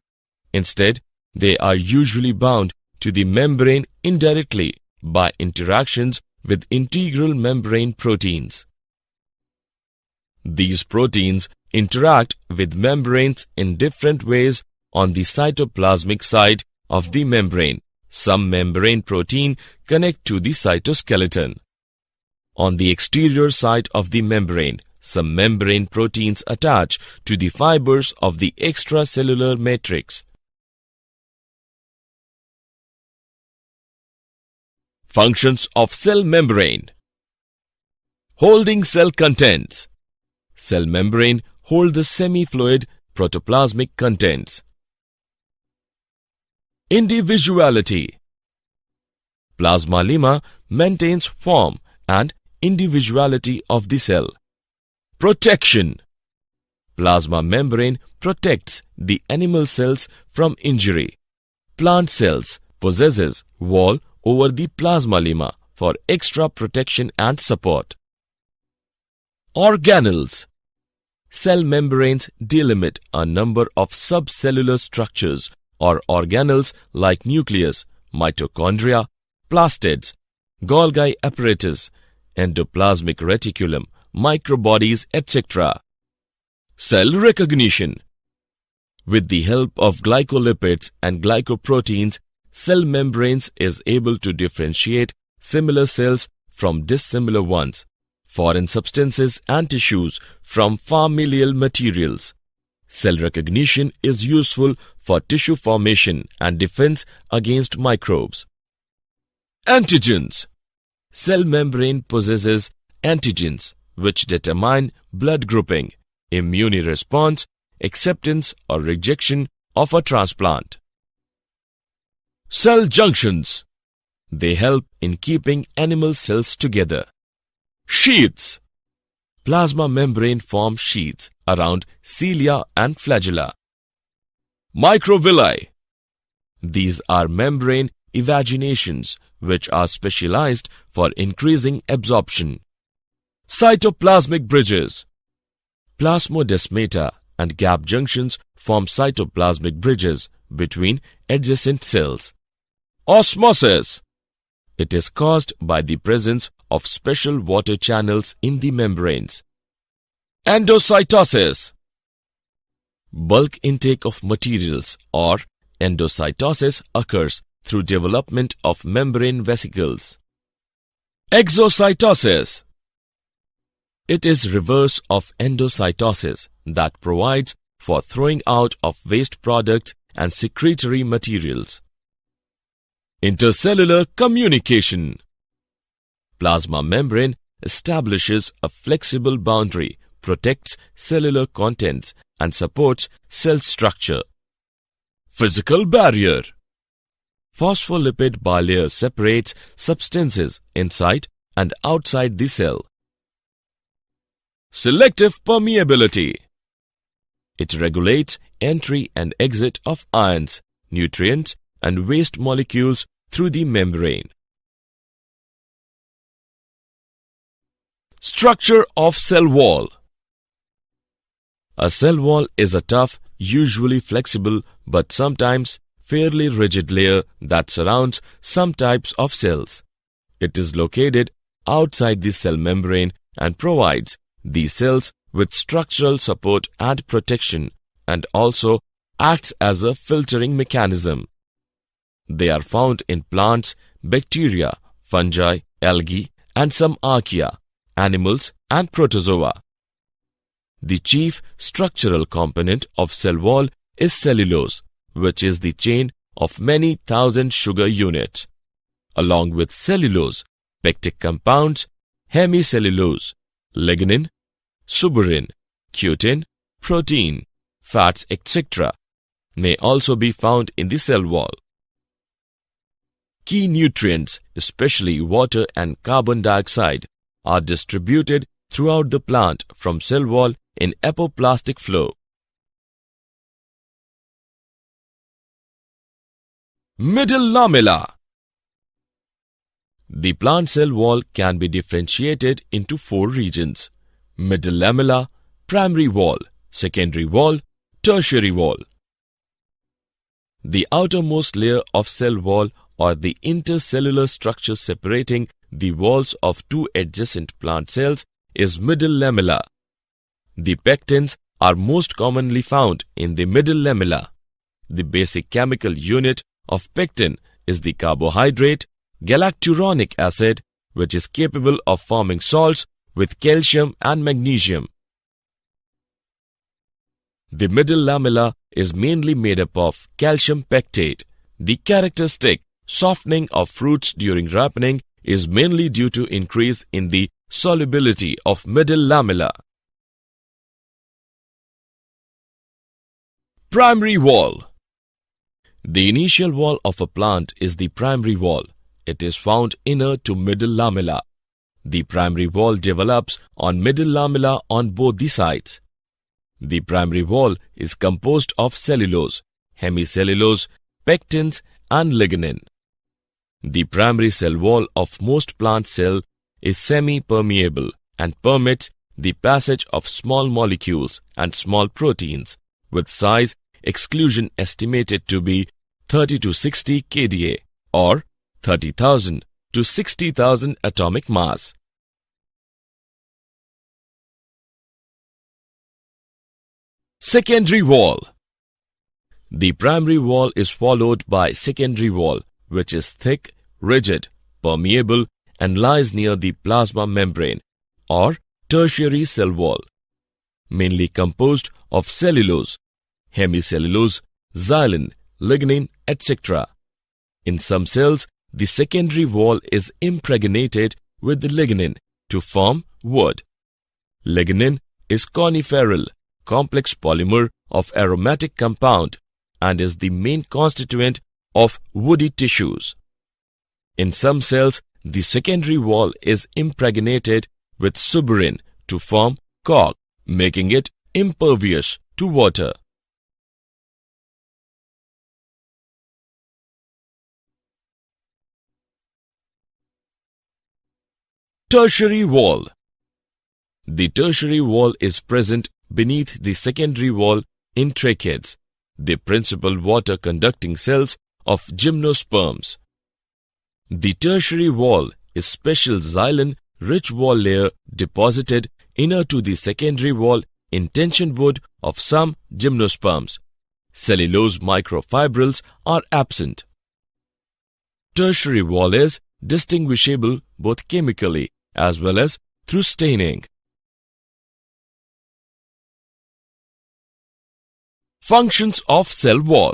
Instead, they are usually bound to the membrane indirectly by interactions with integral membrane proteins. These proteins interact with membranes in different ways on the cytoplasmic side of the membrane. Some membrane protein connect to the cytoskeleton. On the exterior side of the membrane, some membrane proteins attach to the fibers of the extracellular matrix. Functions of cell membrane. Holding cell contents. Cell membrane hold the semi-fluid protoplasmic contents. Individuality. Plasmalemma maintains form and individuality of the cell. Protection. Plasma membrane protects the animal cells from injury. Plant cells possesses wall over the plasmalemma for extra protection and support. Organelles. Cell membranes delimit a number of subcellular structures or organelles like nucleus, mitochondria, plastids, Golgi apparatus, endoplasmic reticulum, microbodies, etc. Cell recognition. With the help of glycolipids and glycoproteins, cell membranes is able to differentiate similar cells from dissimilar ones, foreign substances and tissues from familial materials. Cell recognition is useful for tissue formation and defense against microbes. Antigens. Cell membrane possesses antigens which determine blood grouping, immune response, acceptance or rejection of a transplant. Cell junctions. They help in keeping animal cells together. Sheaths. Plasma membrane forms sheaths around cilia and flagella. Microvilli. These are membrane evaginations which are specialized for increasing absorption. Cytoplasmic bridges. Plasmodesmata and gap junctions form cytoplasmic bridges between adjacent cells. Osmosis. It is caused by the presence of special water channels in the membranes. Endocytosis. Bulk intake of materials or endocytosis occurs through development of membrane vesicles. Exocytosis. It is reverse of endocytosis that provides for throwing out of waste products and secretory materials. Intercellular communication. Plasma membrane establishes a flexible boundary, protects cellular contents and supports cell structure. Physical barrier. Phospholipid bilayer separates substances inside and outside the cell. Selective permeability. It regulates entry and exit of ions, nutrients, and waste molecules through the membrane. Structure of cell wall. A cell wall is a tough, usually flexible, but sometimes fairly rigid layer that surrounds some types of cells. It is located outside the cell membrane and provides these cells with structural support and protection, and also acts as a filtering mechanism. They are found in plants, bacteria, fungi, algae, and some archaea, animals, and protozoa. The chief structural component of cell wall is cellulose, which is the chain of many thousand sugar units. Along with cellulose, pectic compounds, hemicellulose, lignin, suberin, cutin, protein, fats, etc. may also be found in the cell wall. Key nutrients, especially water and carbon dioxide, are distributed throughout the plant from cell wall in apoplastic flow. Middle lamella. The plant cell wall can be differentiated into 4 regions: middle lamella, primary wall, secondary wall, tertiary wall. The outermost layer of cell wall or the intercellular structure separating the walls of 2 adjacent plant cells is middle lamella. The pectins are most commonly found in the middle lamella. The basic chemical unit of pectin is the carbohydrate galacturonic acid, which is capable of forming salts with calcium and magnesium. The middle lamella is mainly made up of calcium pectate. The characteristic softening of fruits during ripening is mainly due to increase in the solubility of middle lamella. Primary wall. The initial wall of a plant is the primary wall. It is found inner to middle lamella. The primary wall develops on middle lamella on both the sides. The primary wall is composed of cellulose, hemicellulose, pectins, and lignin. The primary cell wall of most plant cells is semi-permeable and permits the passage of small molecules and small proteins, with size exclusion estimated to be 30 to 60 kDa or 30,000 to 60,000 atomic mass. Secondary wall. The primary wall is followed by secondary wall, which is thick, rigid, permeable, and lies near the plasma membrane, or tertiary cell wall, mainly composed of cellulose, hemicellulose, xylin, lignin, etc. In some cells, the secondary wall is impregnated with the lignin to form wood. Lignin is coniferal, complex polymer of aromatic compound and is the main constituent of woody tissues. In some cells, the secondary wall is impregnated with suberin to form cork, making it impervious to water. Tertiary wall. The tertiary wall is present beneath the secondary wall in tracheids, the principal water-conducting cells of gymnosperms. The tertiary wall is special xylem-rich wall layer deposited inner to the secondary wall in tension wood of some gymnosperms. Cellulose microfibrils are absent. Tertiary wall is distinguishable both chemically as well as through staining. Functions of cell wall.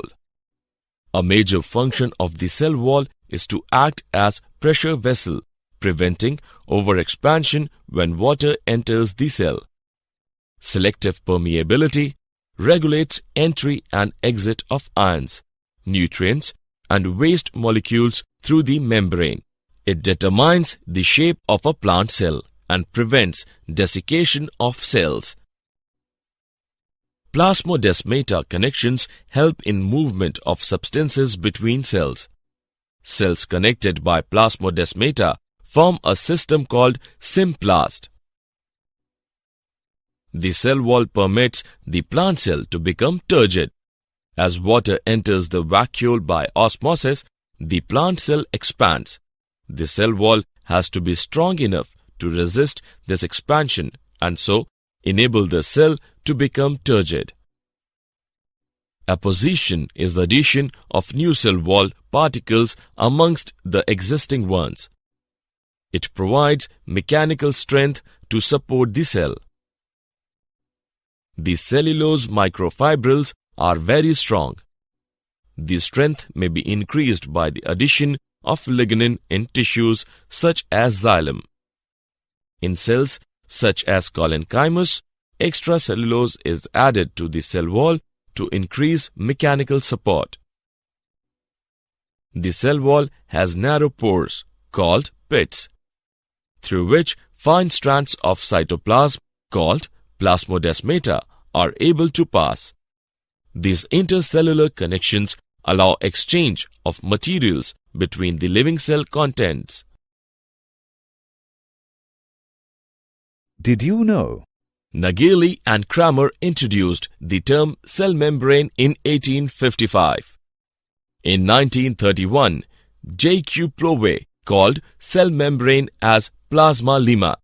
A major function of the cell wall is to act as pressure vessel, preventing overexpansion when water enters the cell. Selective permeability regulates entry and exit of ions, nutrients, and waste molecules through the membrane. It determines the shape of a plant cell and prevents desiccation of cells. Plasmodesmata connections help in movement of substances between cells. Cells connected by plasmodesmata form a system called symplast. The cell wall permits the plant cell to become turgid. As water enters the vacuole by osmosis, the plant cell expands. The cell wall has to be strong enough to resist this expansion and so enable the cell to become turgid. Apposition is the addition of new cell wall particles amongst the existing ones. It provides mechanical strength to support the cell. The cellulose microfibrils are very strong. The strength may be increased by the addition of lignin in tissues such as xylem. In cells such as collenchymus, extracellulose is added to the cell wall to increase mechanical support. The cell wall has narrow pores called pits, through which fine strands of cytoplasm called plasmodesmata are able to pass. These intercellular connections allow exchange of materials between the living cell contents. Did you know? Nageli and Kramer introduced the term cell membrane in 1855. In 1931, J.Q. Plowey called cell membrane as plasma lemma.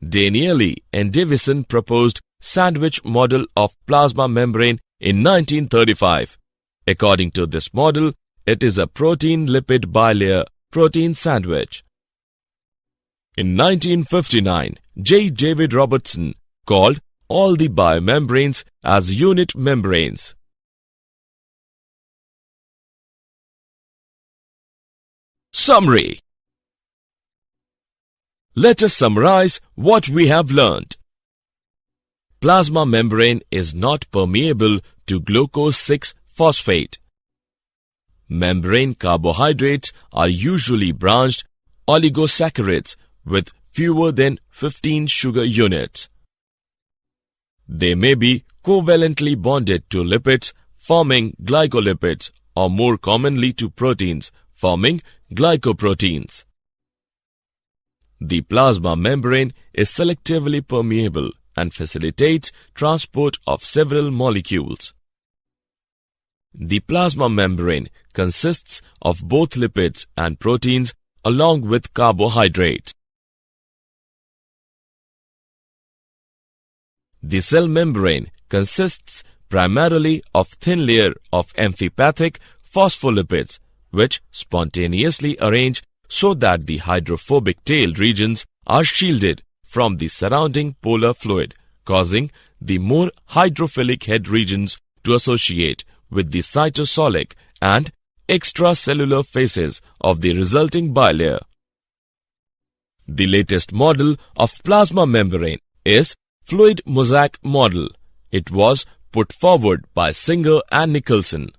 Danieli and Davison proposed sandwich model of plasma membrane in 1935. According to this model, it is a protein-lipid bilayer protein sandwich. In 1959, J. David Robertson called all the biomembranes as unit membranes. Summary. Let us summarize what we have learned. Plasma membrane is not permeable to glucose 6-phosphate. Membrane carbohydrates are usually branched oligosaccharides with fewer than 15 sugar units. They may be covalently bonded to lipids forming glycolipids or more commonly to proteins forming glycoproteins. The plasma membrane is selectively permeable and facilitates transport of several molecules. The plasma membrane consists of both lipids and proteins along with carbohydrates. The cell membrane consists primarily of thin layer of amphipathic phospholipids which spontaneously arrange so that the hydrophobic tail regions are shielded from the surrounding polar fluid, causing the more hydrophilic head regions to associate with the cytosolic and extracellular phases of the resulting bilayer. The latest model of plasma membrane is fluid mosaic model. It was put forward by Singer and Nicholson.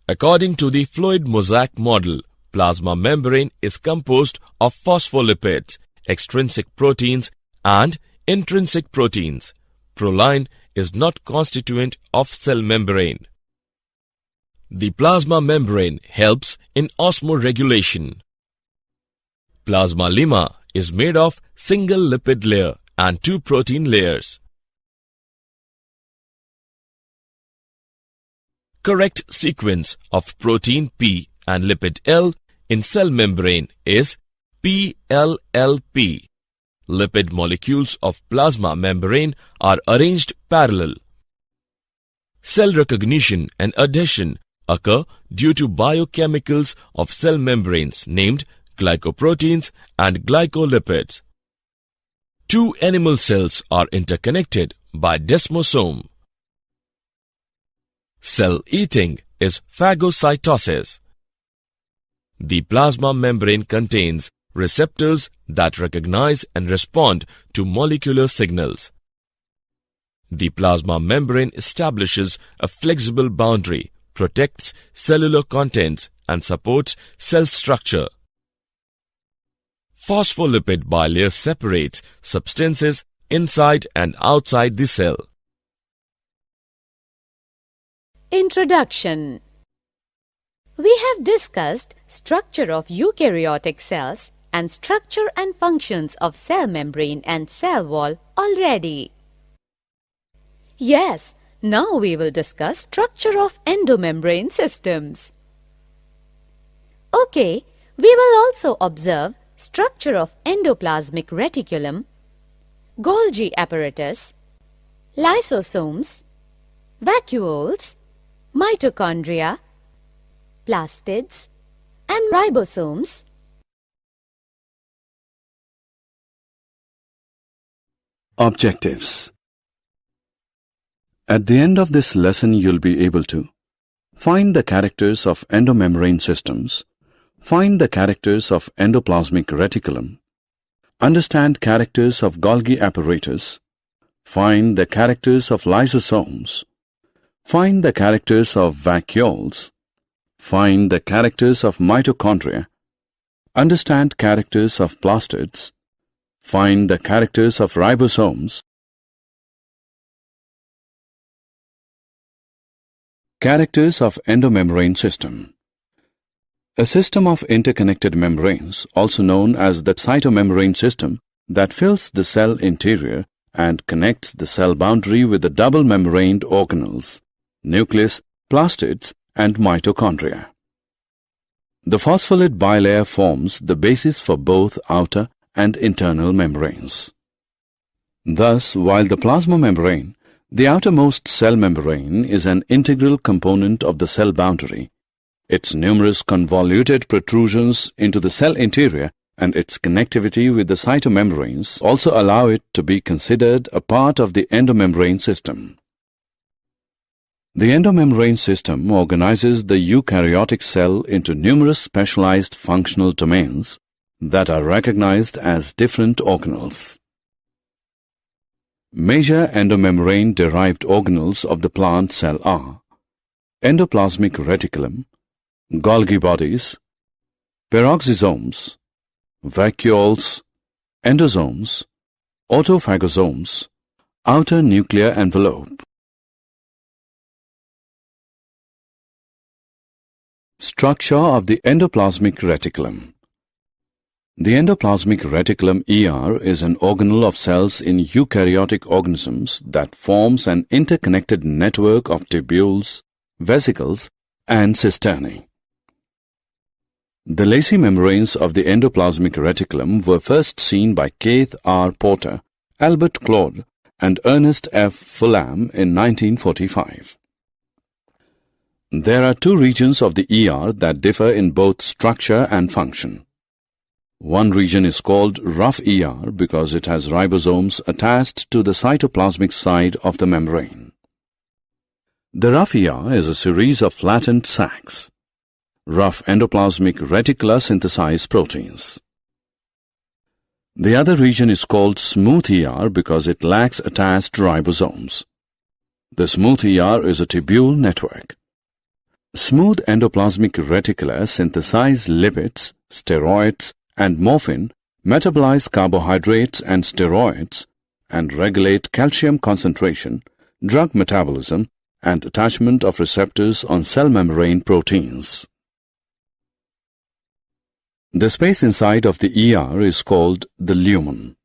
According to the fluid mosaic model, plasma membrane is composed of phospholipids, extrinsic proteins and intrinsic proteins. Proline is not constituent of cell membrane. The plasma membrane helps in osmoregulation. Plasma lemma is made of single lipid layer and 2 protein layers. Correct sequence of protein P and lipid L in cell membrane is PLLP. Lipid molecules of plasma membrane are arranged parallel. Cell recognition and adhesion occur due to biochemicals of cell membranes named glycoproteins and glycolipids. 2 animal cells are interconnected by desmosome. Cell eating is phagocytosis. The plasma membrane contains receptors that recognize and respond to molecular signals. The plasma membrane establishes a flexible boundary, protects cellular contents, and supports cell structure. Phospholipid bilayer separates substances inside and outside the cell. Introduction. We have discussed structure of eukaryotic cells and structure and functions of cell membrane and cell wall already. Yes, now we will discuss structure of endomembrane systems. Okay, we will also observe structure of endoplasmic reticulum, Golgi apparatus, lysosomes, vacuoles, mitochondria, plastids, and ribosomes. Objectives. At the end of this lesson, you'll be able to find the characters of endomembrane systems, find the characters of endoplasmic reticulum, understand characters of Golgi apparatus, find the characters of lysosomes, find the characters of vacuoles, find the characters of mitochondria, understand characters of plastids, find the characters of ribosomes. Characters of endomembrane system. A system of interconnected membranes, also known as the cytomembrane system, that fills the cell interior and connects the cell boundary with the double-membraned organelles, nucleus, plastids, and mitochondria. The phospholipid bilayer forms the basis for both outer and internal membranes. Thus, while the plasma membrane, the outermost cell membrane, is an integral component of the cell boundary, its numerous convoluted protrusions into the cell interior and its connectivity with the cytomembranes also allow it to be considered a part of the endomembrane system. The endomembrane system organizes the eukaryotic cell into numerous specialized functional domains that are recognized as different organelles. Major endomembrane-derived organelles of the plant cell are endoplasmic reticulum, Golgi bodies, peroxisomes, vacuoles, endosomes, autophagosomes, outer nuclear envelope. Structure of the endoplasmic reticulum. The endoplasmic reticulum ER is an organelle of cells in eukaryotic organisms that forms an interconnected network of tubules, vesicles, and cisternae. The lacy membranes of the endoplasmic reticulum were first seen by Keith R. Porter, Albert Claude, and Ernest F. Fulham in 1945. There are 2 regions of the ER that differ in both structure and function. One region is called rough ER because it has ribosomes attached to the cytoplasmic side of the membrane. The rough ER is a series of flattened sacs. Rough endoplasmic reticula synthesize proteins. The other region is called smooth ER because it lacks attached ribosomes. The smooth ER is a tubule network. Smooth endoplasmic reticula synthesize lipids, steroids, and morphine, metabolize carbohydrates and steroids, and regulate calcium concentration, drug metabolism, and attachment of receptors on cell membrane proteins. The space inside of the ER is called the lumen.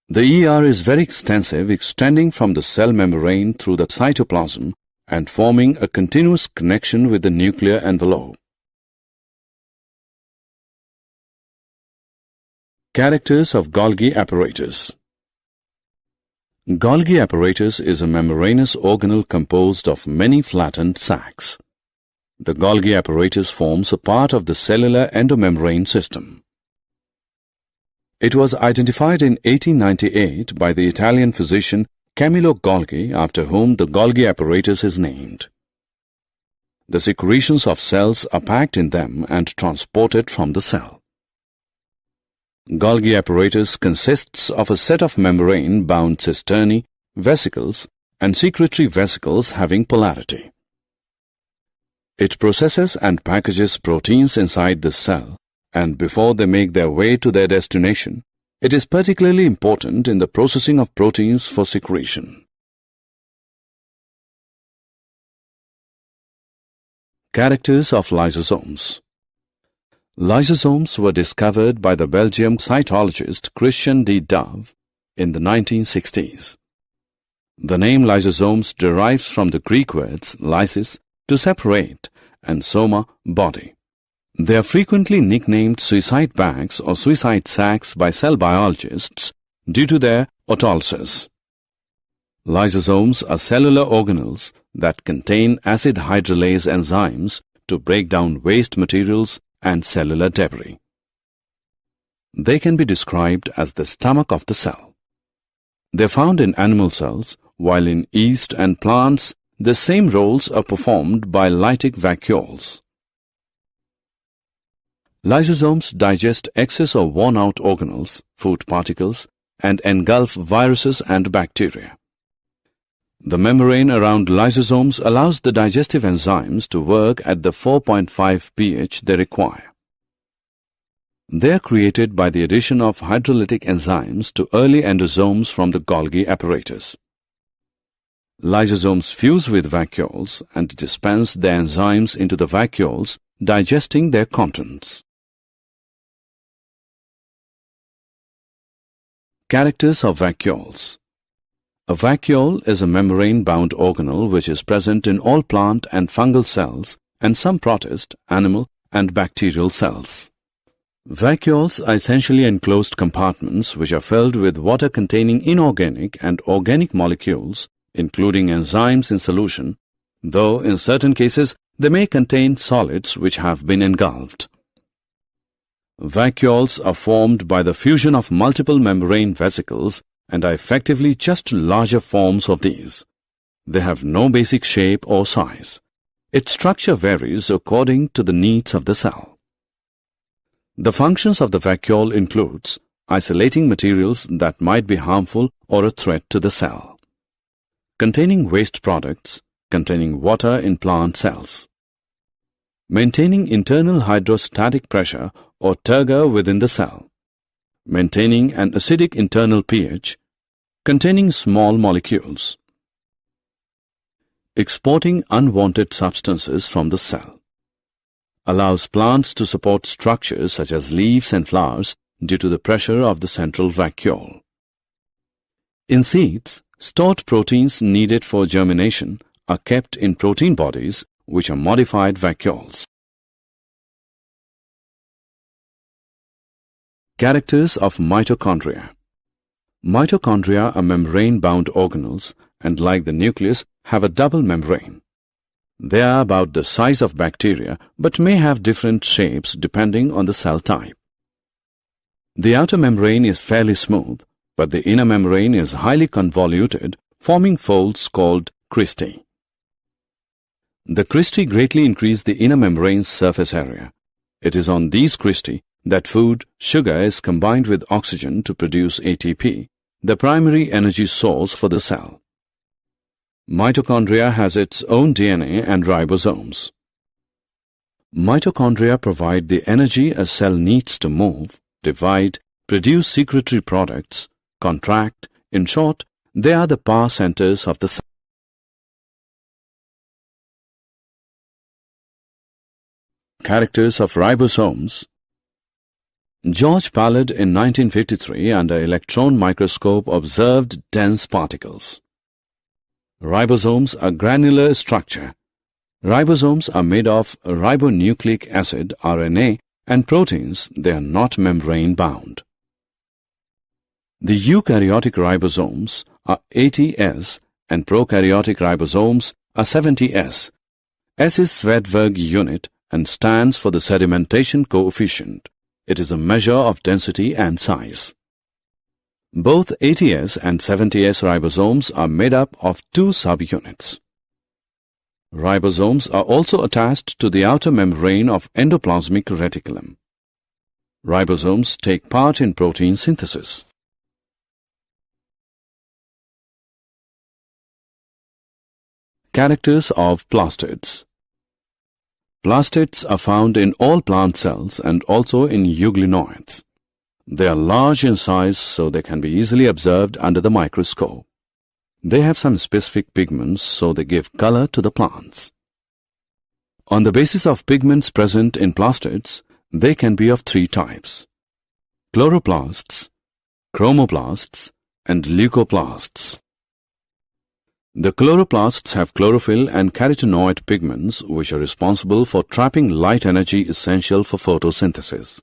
The ER is very extensive, extending from the cell membrane through the cytoplasm and forming a continuous connection with the nuclear envelope. Characters of Golgi apparatus. Golgi apparatus is a membranous organelle composed of many flattened sacs. The Golgi apparatus forms a part of the cellular endomembrane system. It was identified in 1898 by the Italian physician Camillo Golgi, after whom the Golgi apparatus is named. The secretions of cells are packed in them and transported from the cell. Golgi apparatus consists of a set of membrane-bound cisternae, vesicles, and secretory vesicles having polarity. It processes and packages proteins inside the cell, and before they make their way to their destination, it is particularly important in the processing of proteins for secretion. Characters of lysosomes. Lysosomes were discovered by the Belgian cytologist Christian D. Dove in the 1960s. The name lysosomes derives from the Greek words lysis, to separate, and soma, body. They are frequently nicknamed suicide bags or suicide sacs by cell biologists due to their autolysis. Lysosomes are cellular organelles that contain acid hydrolase enzymes to break down waste materials and cellular debris. They can be described as the stomach of the cell. They are found in animal cells, while in yeast and plants, the same roles are performed by lytic vacuoles. Lysosomes digest excess or worn-out organelles, food particles, and engulf viruses and bacteria. The membrane around lysosomes allows the digestive enzymes to work at the 4.5 pH they require. They are created by the addition of hydrolytic enzymes to early endosomes from the Golgi apparatus. Lysosomes fuse with vacuoles and dispense their enzymes into the vacuoles, digesting their contents. Characters of vacuoles. A vacuole is a membrane-bound organelle which is present in all plant and fungal cells and some protist, animal, and bacterial cells. Vacuoles are essentially enclosed compartments which are filled with water-containing inorganic and organic molecules, including enzymes in solution, though in certain cases they may contain solids which have been engulfed. Vacuoles are formed by the fusion of multiple membrane vesicles and are effectively just larger forms of these. They have no basic shape or size. Its structure varies according to the needs of the cell. The functions of the vacuole includes isolating materials that might be harmful or a threat to the cell, containing waste products, containing water in plant cells, maintaining internal hydrostatic pressure or turgor within the cell, maintaining an acidic internal pH, containing small molecules, exporting unwanted substances from the cell, allows plants to support structures such as leaves and flowers due to the pressure of the central vacuole. In seeds, stored proteins needed for germination are kept in protein bodies which are modified vacuoles. Characters of mitochondria. Mitochondria are membrane-bound organelles and, like the nucleus, have a double membrane. They are about the size of bacteria but may have different shapes depending on the cell type. The outer membrane is fairly smooth, but the inner membrane is highly convoluted, forming folds called cristae. The cristae greatly increase the inner membrane's surface area. It is on these cristae that food, sugar is combined with oxygen to produce ATP, the primary energy source for the cell. Mitochondria has its own DNA and ribosomes. Mitochondria provide the energy a cell needs to move, divide, produce secretory products, contract. In short, they are the power centers of the cell. Characters of ribosomes. George Pallid in 1953 under electron microscope observed dense particles. Ribosomes are granular structure. Ribosomes are made of ribonucleic acid, RNA, and proteins. They are not membrane bound. The eukaryotic ribosomes are 80S and prokaryotic ribosomes are 70S. S is Svedberg unit and stands for the sedimentation coefficient. It is a measure of density and size. Both 80S and 70S ribosomes are made up of two subunits. Ribosomes are also attached to the outer membrane of endoplasmic reticulum. Ribosomes take part in protein synthesis. Characters of plastids. Plastids are found in all plant cells and also in euglenoids. They are large in size, so they can be easily observed under the microscope. They have some specific pigments, so they give color to the plants. On the basis of pigments present in plastids, they can be of three types: chloroplasts, chromoplasts, and leucoplasts. The chloroplasts have chlorophyll and carotenoid pigments which are responsible for trapping light energy essential for photosynthesis.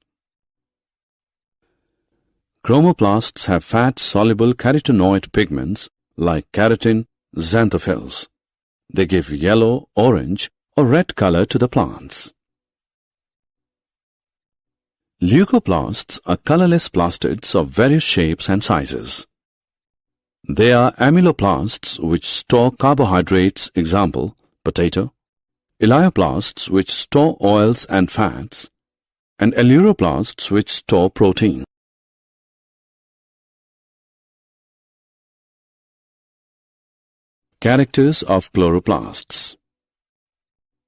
Chromoplasts have fat-soluble carotenoid pigments like keratin, xanthophylls. They give yellow, orange, or red color to the plants. Leucoplasts are colorless plastids of various shapes and sizes. They are amyloplasts which store carbohydrates, example, potato, elaioplasts which store oils and fats, and aleuroplasts which store protein. Characters of chloroplasts.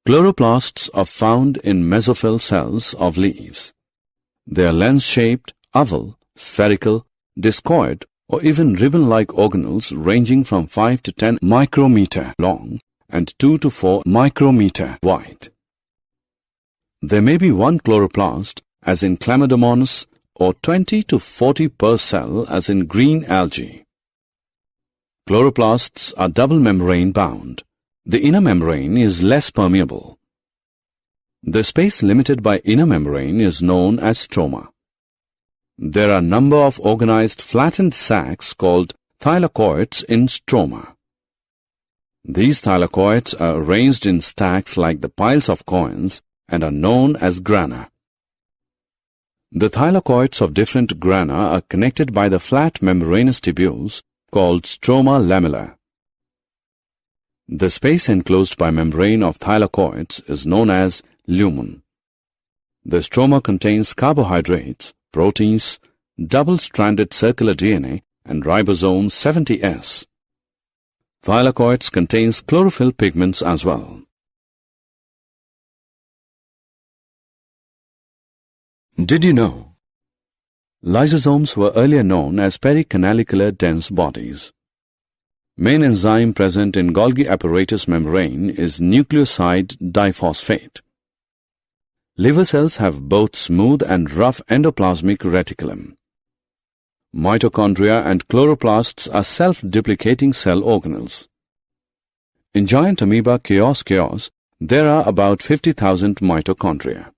Chloroplasts are found in mesophyll cells of leaves. They are lens-shaped, oval, spherical, discoid, or even ribbon-like organelles ranging from 5 to 10 micrometer long and 2 to 4 micrometer wide. There may be one chloroplast, as in Chlamydomonas, or 20 to 40 per cell, as in green algae. Chloroplasts are double membrane bound. The inner membrane is less permeable. The space limited by inner membrane is known as stroma. There are a number of organized flattened sacs called thylakoids in stroma. These thylakoids are arranged in stacks like the piles of coins and are known as grana. The thylakoids of different grana are connected by the flat membranous tubules called stroma lamella. The space enclosed by membrane of thylakoids is known as lumen. The stroma contains carbohydrates, proteins, double-stranded circular DNA, and ribosome 70S. Thylakoids contains chlorophyll pigments as well. Did you know? Lysosomes were earlier known as pericanalicular dense bodies. Main enzyme present in Golgi apparatus membrane is nucleoside diphosphate. Liver cells have both smooth and rough endoplasmic reticulum. Mitochondria and chloroplasts are self-duplicating cell organelles. In giant amoeba chaos, there are about 50,000 mitochondria.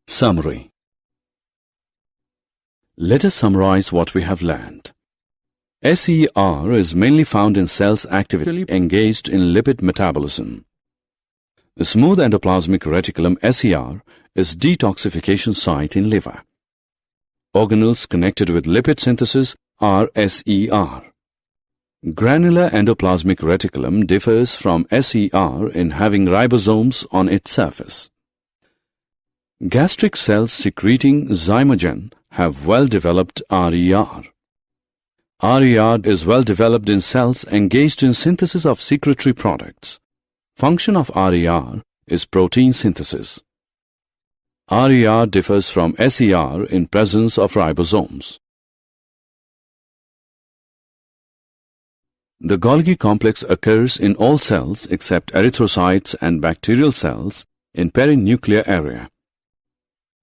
Summary. Let us summarize what we have learned. SER is mainly found in cells actively engaged in lipid metabolism. The smooth endoplasmic reticulum SER is detoxification site in liver. Organelles connected with lipid synthesis are SER. Granular endoplasmic reticulum differs from SER in having ribosomes on its surface. Gastric cells secreting zymogen have well-developed RER. RER is well-developed in cells engaged in synthesis of secretory products. Function of RER is protein synthesis. RER differs from SER in presence of ribosomes. The Golgi complex occurs in all cells except erythrocytes and bacterial cells in perinuclear area.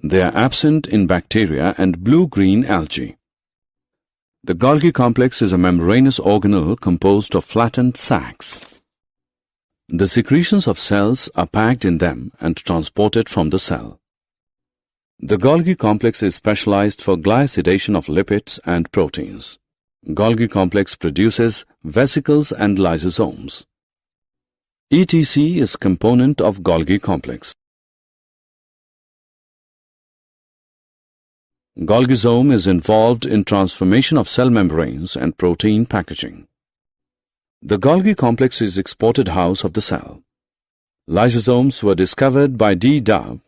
They are absent in bacteria and blue-green algae. The Golgi complex is a membranous organelle composed of flattened sacs. The secretions of cells are packed in them and transported from the cell. The Golgi complex is specialized for glycidation of lipids and proteins. Golgi complex produces vesicles and lysosomes. ETC is component of Golgi complex. Golgisome is involved in transformation of cell membranes and protein packaging. The Golgi complex is exported house of the cell. Lysosomes were discovered by D. Dove.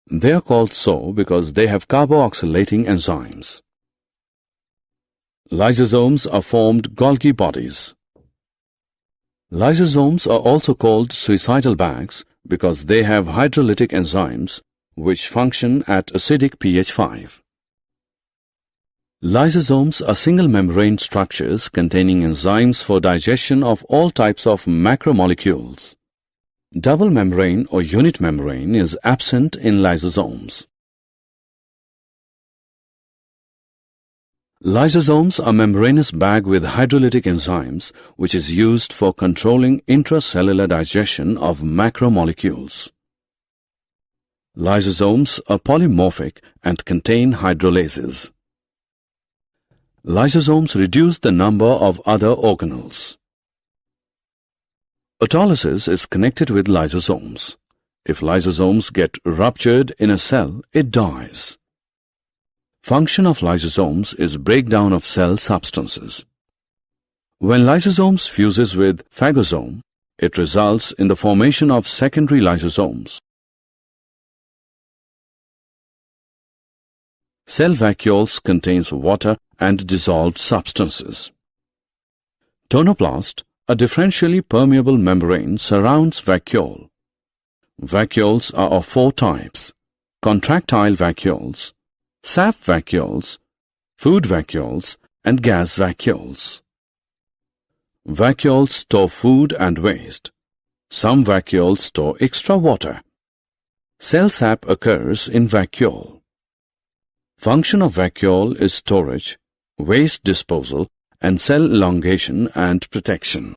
They are called so because they have carboxylating enzymes. Lysosomes are formed Golgi bodies. Lysosomes are also called suicidal bags because they have hydrolytic enzymes which function at acidic pH 5. Lysosomes are single membrane structures containing enzymes for digestion of all types of macromolecules. Double membrane or unit membrane is absent in lysosomes. Lysosomes are membranous bag with hydrolytic enzymes which is used for controlling intracellular digestion of macromolecules. Lysosomes are polymorphic and contain hydrolases. Lysosomes reduce the number of other organelles. Autolysis is connected with lysosomes. If lysosomes get ruptured in a cell, it dies. Function of lysosomes is breakdown of cell substances. When lysosomes fuses with phagosome, it results in the formation of secondary lysosomes. Cell vacuoles contains water and dissolved substances. Tonoplast, a differentially permeable membrane, surrounds vacuole. Vacuoles are of 4 types: contractile vacuoles, sap vacuoles, food vacuoles, and gas vacuoles. Vacuoles store food and waste. Some vacuoles store extra water. Cell sap occurs in vacuole. Function of vacuole is storage, waste disposal, and cell elongation and protection.